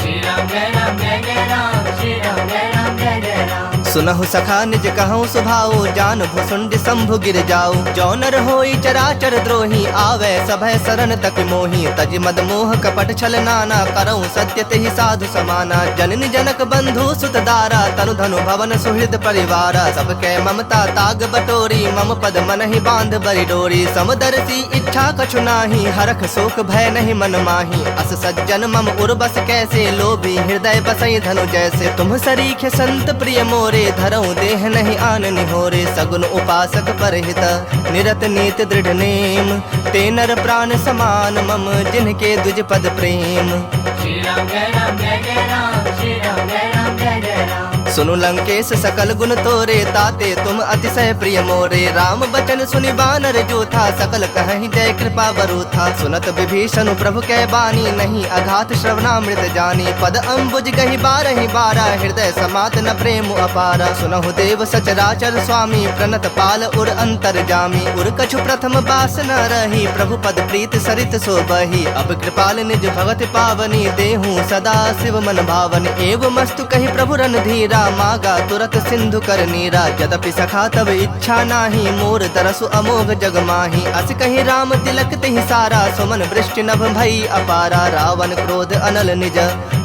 श्री राम जय राम जय जय राम, श्री राम जय राम जय जय राम। सुनहु सखा निज कहूँ सुभाऊ, जान भुसुंड शंभु गिर जाऊ। जो नर होई चराचर द्रोही, आवे सभय शरण तक मोही। तज मद मोह कपट छल नाना, करऊँ सत्य तेहि साधु समाना। जननी जनक बंधु सुत दारा, तनु धनु भवन सुहृद परिवारा। सबके ममता ताग बटोरी, मम पद मन ही बांध बरि डोरी। समदर्शी इच्छा कछु नाही, हरख शोक भय नहीं मन माही। अस सज्जन मम उर्बस कैसे, लोभी हृदय बसई धनु जैसे। तुम सरीख संत प्रिय मोरे, धरऊं देह नहीं आन निहोरे। सगुन उपासक परहित, निरत नीत दृढ़ नेम। ते नर प्राण समान मम, जिनके द्विज पद प्रेम। श्री राम जय राम जय जय राम, श्री राम जय राम जय जय राम। सुनु लंकेश सकल गुण तोरे, ताते तुम अतिशय प्रिय मोरे। राम बचन सुनि बानर जोथा, सकल कहि जय कृपा बरूथा। सुनत विभीषण प्रभु कै बानी, नहीं अघात श्रवणामृत जानी। पद अम्बुज गहि बारहि बारा, हृदय समात न प्रेम अपारा। सुनहु देव सचराचर स्वामी, प्रणत पाल उर अंतर जामी। उर कछु प्रथम बास न रही, प्रभु पद प्रीत सरित सोबही। अब कृपाल निज भगत पावनी, देहूँ सदा शिव मन भावनी। एव मस्तु कहि प्रभु रणधीरा, मागा तुरत सिंधु कर नीरा। यद्यपि सखा तब इच्छा नाही, मोर तरसु अमोघ जग माही। अस कहि राम तिलक तेहि सारा, सुमन वृष्टि नभ भई अपारा। रावण क्रोध अनल निज,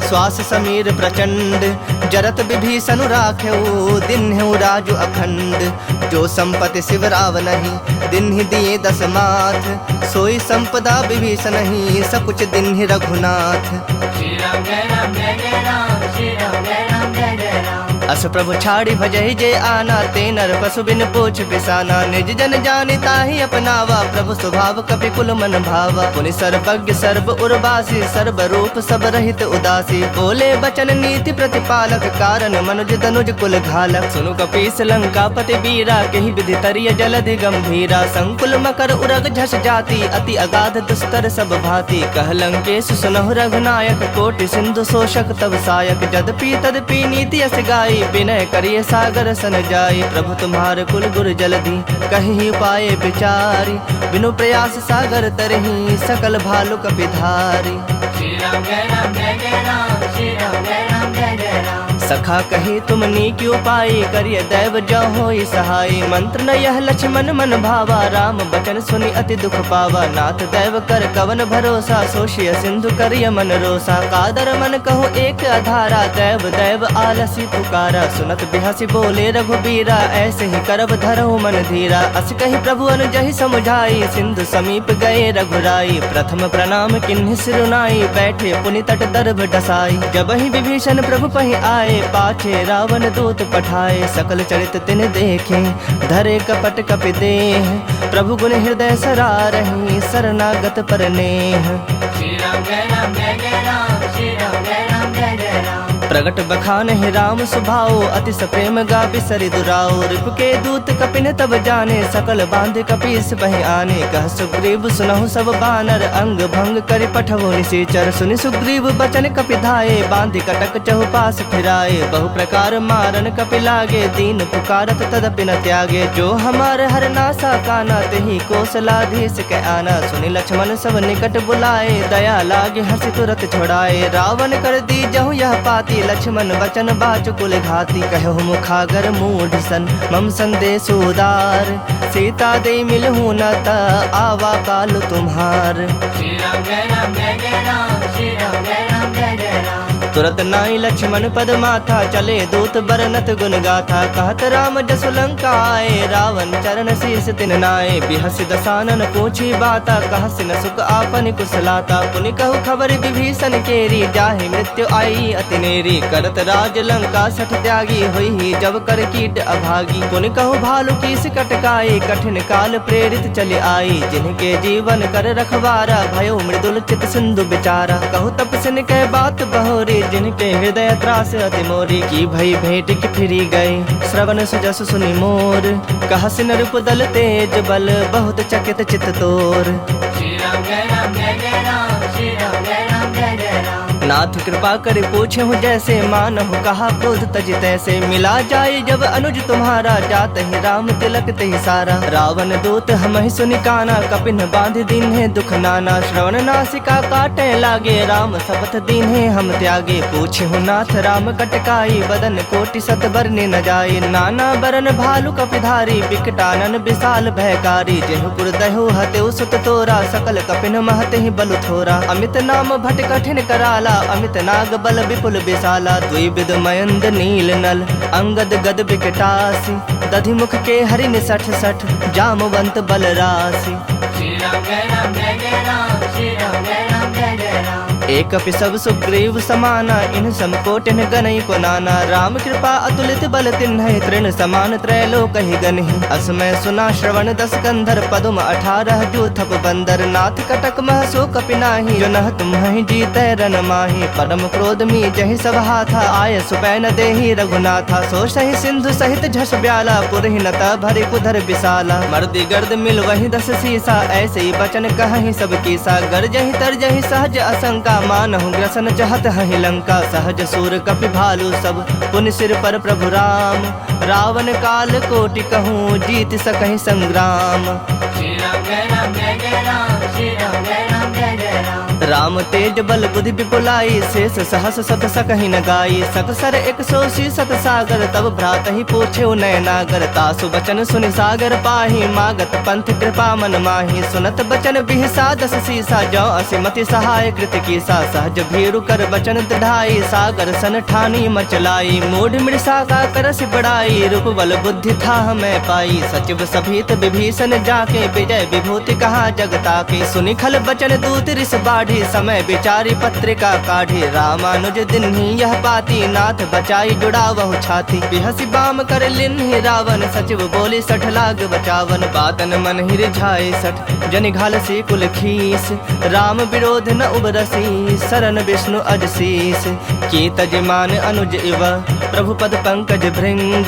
श्वास समीर प्रचंड। जरत विभीषण राखेउ, दिन्हु राजु अखंड। जो संपत्ति शिव राव नहीं, दिन्हि दिए दस माथ। सोई संपदा विभीषण ही, सकुच दिन्हि रघुनाथ। श्री राम जय राम जय जय राम, श्री राम जय राम जय जय राम। अस प्रभु छाड़ी भजहि जे आना, ते नर पशु बिन पूछ बिसाना। निज जन जानि ताहि अपनावा, प्रभु स्वभाव कपि कुल मन भावा। पुनि सर्वज्ञ सर्व उर्वासी, सर्व रूप सब रहित उदासी। बोले बचन नीति प्रतिपालक, कारण मनुज तनुज कुल घालक। सुनु कपीस लंका पति बीरा, केहि विधि तरिय जलधि गंभीरा। संकुल मकर उरग झस जाति, अति अगाध दुस्तर सब भांति। कह लंकेश सुनहु रघुनायक, कोटि सिंधु शोषक तब सायक। जदपि तदपि नीति अस गाई, विनय करिए सागर सन जाई। प्रभु तुम्हार कुल गुर जलधि, कहि पाए विचारी। बिनु प्रयास सागर तरहि, सकल भालु कपिधारी। श्री राम जय राम जय जय राम, श्री राम जय राम जय जय राम। सखा कही तुम नीक उपाय, करिय दैव जो होई सहाय। मंत्र न यह लक्ष्मण मन भावा, राम बचन सुनि अति दुख पावा। नाथ दैव कर कवन भरोसा, सोशिय सिंधु करिय मन रोसा। कादर मन कहो एक अधारा, दैव दैव आलसी पुकारा। सुनत बिहसी बोले रघुबीरा, ऐसे ही करब धरहु मन धीरा। अस कही प्रभु अनुजहि समुझाई, सिंधु समीप गए रघुराई। प्रथम प्रणाम किन्हि सिरुनाई, बैठे पुनि तट दर्भ डसाई। जब ही विभीषण प्रभु पहि आए, पाछे रावण दूत पठाए। सकल चरित तिन देखे, धरे कपट कपि देह। प्रभु गुण हृदय सरारहि, शरणागत पर नेह। श्री राम जय राम जय जय राम, श्री राम जय राम जय जय राम। प्रगट बखान है राम सुभाओ, अति सप्रेम गावि सरि दुराओ। रिपु के दूत कपिन तब जाने, सकल बांध कपीस पहि आने। कह सुग्रीव सुनहु सब बानर, अंग भंग करि पठवो निशाचर। सुनि सुग्रीव बचन कपि धाये, बांधि कटक चहुपास फिराए। बहु प्रकार मारन कपि लागे, दीन पुकारत तदपि न त्यागे। जो हमार हर नासा काना, तेहि कौशलाधीश के आना। सुनि लक्ष्मण सब निकट बुलाए, दया लागे हर्षि तुरत छोड़ाए। रावण कर दी जहु यह पाती, लक्ष्मण वचन बाच कुल घाती। कहु मुखागर मूढ़ सन, मम संदेश उदार। सीता दे मिलहु न ता, आवा काल तुम्हार। श्री राम जय राम जय जय राम, श्री राम जय राम जय जय राम। तुरत नाई लक्ष्मण पद माथा, चले दूत बरनत गुण गाथा। कहत राम जसु लंका आए, रावण चरण शीस तिन नाए। बिहसि दसानन पूछी बाता, कहसि न सुख आपन कुशलाता। पुनि कहु खबर विभीषण केरी, जाहि मृत्यु आई अति नेरी। करत राज लंका सठ त्यागी, होई जब कर कीट अभागी। पुनि कहु भालु कीस कटकाई, कठिन काल प्रेरित चले आई। जिनके जीवन कर रखवारा, भयो मृदुल चित सिंधु बिचारा। कहु तपसिन कह बात बहोरी, जिनके हृदय त्रास अति मोरी। की भई भेंट की फिरी गए, श्रवण सुजस सुनि मोर। कहसि नृप दल तेज बल, बहुत चकित चित तोर। श्री राम जय राम जय जय राम, श्री राम जय राम जय जय राम। नाथ कृपा कर पूछे हूँ जैसे, मानहु कहा क्रोध तज तैसे। मिला जाए जब अनुज तुम्हारा, जात ही राम तिलक तेहि सारा। रावण दूत हमहि सुनि काना, कपिन बांध दीन्हे दुख नाना। श्रवण नासिका काटे लागे, राम शपथ दीन्हे हम त्यागे। पूछे हूँ नाथ राम कटकाई, बदन कोटि सत बरने न जाए। नाना बरन भालु कपिधारी, बिकटानन विशाल भयकारी। जेहु पुर दहु हतेउ सुत तोरा, सकल कपिन महते ही बलु थोरा। अमित नाम भट कठिन कराला, अमित नाग बल विपुल विशाला। द्विविध मयंद नील नल, अंगद गद विकटासी। दधि मुख के हरिन सठ सठ, जामवंत बल राशि। श्री राम जय राम जय जय राम, श्री राम जय राम जय जय राम। एक सब सुग्रीव समाना, इन समकोटिन गनई को नाना। राम कृपा अतुलित बल तिन्ह, तृण समान त्रैलोक ही गनहि। असमय सुना श्रवण दस कंधर, पदुम 18 जो थप बंदर। नाथ कटक मह सो कपि नाही, जो नह तुम्हि जीतै रन माही। परम क्रोध मी जहि सब हाथा, आय सुपैन देहि रघुनाथा। सो सहि सिंधु सहित झस ब्याला, पुरहि न भरि कुधर विशाला। मर्दि गर्द मिल वही 10 सीसा, ऐसे ही बचन कहहि सब कीसा। गरजहि तरजहि सहज असंका, मानहु ग्रसन चाहत हहि लंका। सहज सूर कपि भालु सब, पुनि सिर पर प्रभु राम। रावण काल कोटि कहूँ, जीत सकहि संग्राम। श्री राम जय राम जय जय राम, श्री राम जय राम जय जय राम। राम तेज बल बुद्धि विपुलाई, शेष सहस सत सकहि न गाई। सकसर 180 सत सागर, तब भ्रात ही पूछे नय नागर। तासु बचन सुनि सागर पाही, मागत पंथ कृपा मन माही। सुनत बचन बिहसा 10 सीसा, जो असिमति सहाय कृत कीसा। सा सहज भीरु कर बचन दृढ़ाई, सागर सन ठानी मचलाई, मूढ़ मृषा का करस बड़ाई, रूप बल बुद्धि था मैं पाई, सचिव सभीत विभीषण जाके, विजय विभूति कहा जगता के, सुनि खल बचन दूत रिस बाढ़ी, समय विचारी पत्रिका काढ़ी, रामानुज दिन ही यह पाती, नाथ बचाई जुड़ा वह छाती, बिहसी बाम कर लिन्हि रावण, सचिव बोली 60 लाख बचावन, बातन मन ही रिझाए 60 जनि घाल सी कुल खीस, राम विरोध न उबरसी, शरण विष्णु अजशीस, की तजमान अनुज इव प्रभु पद पंकज भृंग,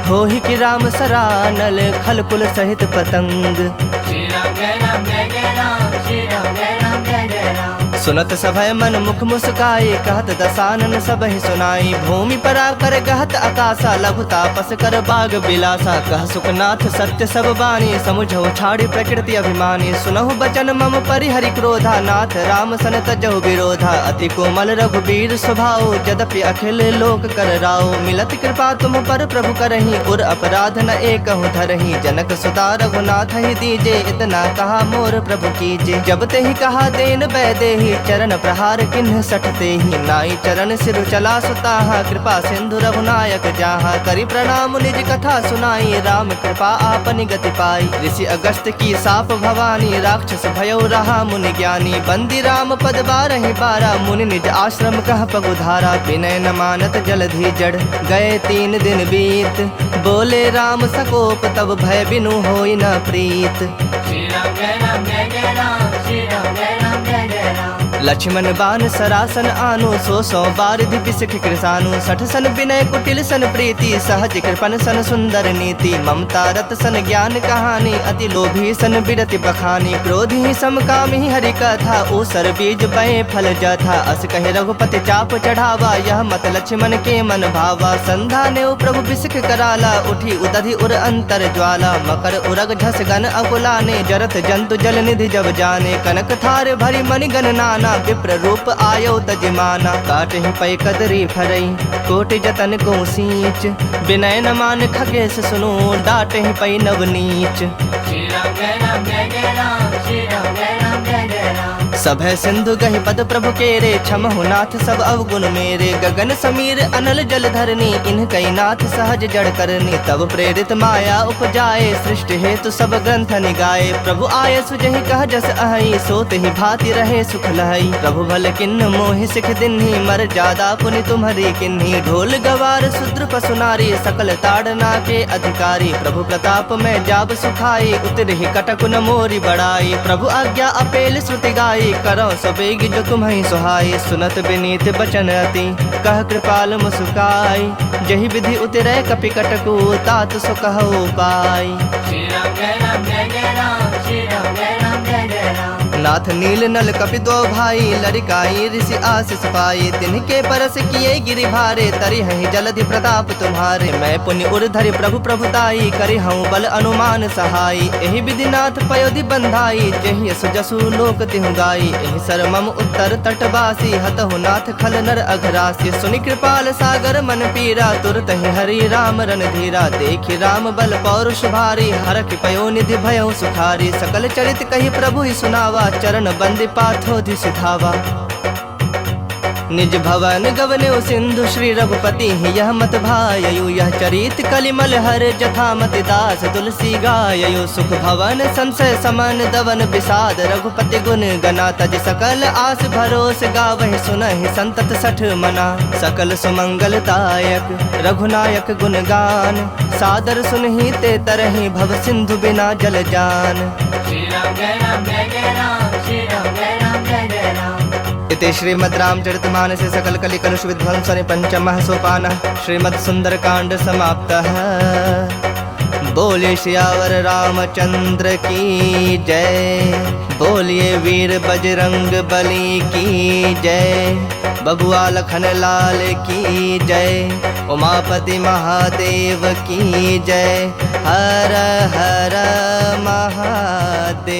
हो ही कि राम सरानल खल कुल सहित पतंग। श्री राम जय राम जय जय राम, श्री राम जय राम जय जय राम। सुनत सभय मन मुख मुस्काई, कहत दसानन सब ही सुनाई, भूमि परा कर गहत आकाशा, लघु तापस कर बाग बिलासा, कह सुखनाथ सत्य सब बानी, समुझो छाड़ी प्रकृति अभिमानी, सुनहु बचन मम परिहरि क्रोधा, नाथ राम सन तजहु विरोधा, अति कोमल रघुबीर स्वभाव, यद्यपि अखिल लोक कर राव, मिलत कृपा तुम पर प्रभु करही, उर अपराध न एकहु धरही, जनक सुता रघुनाथ ही दीजे, इतना कहा मोर प्रभु कीजे, जब ते ही कहा देन बैदेही, चरण प्रहार किन्ह सटते ही, नाई चरण सिर चला सुताहा, कृपा सिंधु रघुनायक जाहा, करि प्रणाम निज कथा सुनाई, राम कृपा आपनि गति पाई, ऋषि अगस्त की साप भवानी, राक्षस भयो रहा मुनि ज्ञानी, बंदी राम पद बारहि बारा, मुनि निज आश्रम कह पगुधारा, विनय न मानत जलधि जड़, गए 3 दिन बीत, बोले राम सकोप तब भय बिनु होई न प्रीत। श्री राम जय राम जय जय राम, श्री राम जय राम जय जय राम। लक्ष्मण बान सरासन आनु, 100 बारिधि बिसख कृसानु, 60 सन विनय कुटिल सन प्रीति, सहज कृपन सन सुंदर नीति, ममता रत सन ज्ञान कहानी, अति लोभी सन बिरति बखानी, क्रोधी समकामी हरि कथा, ऊसर बीज बए फल जथा, अस कहे रघुपति चाप चढ़ावा, यह मत लक्ष्मण के मन भावा, संधा ने प्रभु बिसख कराला, उठी उदधि उर अंतर ज्वाला, मकर उरग झस गन अकुलाने, जरत जंतु जल निधि जब जाने, कनक थार भरी मणि गण नाना, विप्र रूप आयो तजमाना, काटहि पै कदरी फरई, कोटि जतन को सींच, विनय न मान खगेश सुनो, डाटहि पै नवनीच। श्री राम जय राम जय जय राम, श्री राम जय राम जय जय राम। सभय सिंधु गहि पद प्रभु केरे, क्षमहु नाथ सब अवगुण मेरे, गगन समीर अनल जल धरनी, इन्ह कई नाथ सहज जड़ करनी, तब प्रेरित माया उपजाए, सृष्टि हेतु सब ग्रंथ निगाए, प्रभु आय सुजहि कह जस अहई, सोत ही भांति रहे सुख लहई, प्रभु भल किन्न मोहि सिख दिन्ही, मर जादा पुनि तुम्हरी किन्ही, ढोल गवार शूद्र पशु नारी, सकल ताड़ना के अधिकारी, प्रभु प्रताप में जाब सुखाई, उतरहि कटक न मोरी बड़ाई, प्रभु आज्ञा अपेल श्रुति गाई, करो सबेग जो तुम्हें सुहाई, सुनत विनीत बचन अति, कह कृपाल मुस्काई, जहि विधि उतरे कपि कटकु, तात सो कहो पाई। श्री राम जय राम जय जय राम, श्री राम जय राम जय जय राम। नाथ नील नल कपि दो भाई, लड़िकाई ऋषि आशीष पाई, तिनके परस किए गिरि भारे, तरि हहि जलधि प्रताप तुम्हारे, मैं पुण्य उर्धरि प्रभु प्रभुताई, करि हूँ बल अनुमान सहाई, एहि विधि नाथ पयोधि बंधाई, जेहि यस जसु लोक तिहु गाई, एहि सर मम उत्तर तटवासी, हतहु नाथ खल नर अघरासी, सुनि कृपाल सागर मन पीरा, तुरत ही हरि राम रणधीरा, देखि राम बल पौरुष भारी, हरखि पयो निधि भयउ सुखारी, सकल चरित कहि प्रभु ही सुनावा, चरण बंदी पाथोधि सिधावा, निज भवन गवने सिंधु श्री रघुपति यह मत भाययु, यह चरित कलिमल हर जथा मति दास तुलसी गाययु, सुख भवन संशय समन दवन विषाद, रघुपति गुण गना तज सकल आस भरोस गावहि, सुनहि संतत 60 मना, सकल सुमंगलदायक रघुनायक गुण गान, सादर सुनहि ते तरहि भव सिंधु बिना जल जान। श्री राम जय राम जय जय राम, श्री राम जय राम जय जय राम। इति श्रीमद् रामचरितमानसे सकल कलि कलुष विध्वंसने पंचमः सोपानः श्रीमद् सुंदरकांड समाप्तः। बोलिए सियावर रामचंद्र की जय, बोलिए वीर बजरंग बली की जय, बबुआ लखन लाल की जय, उमापति महादेव की जय, हर हर महादेव।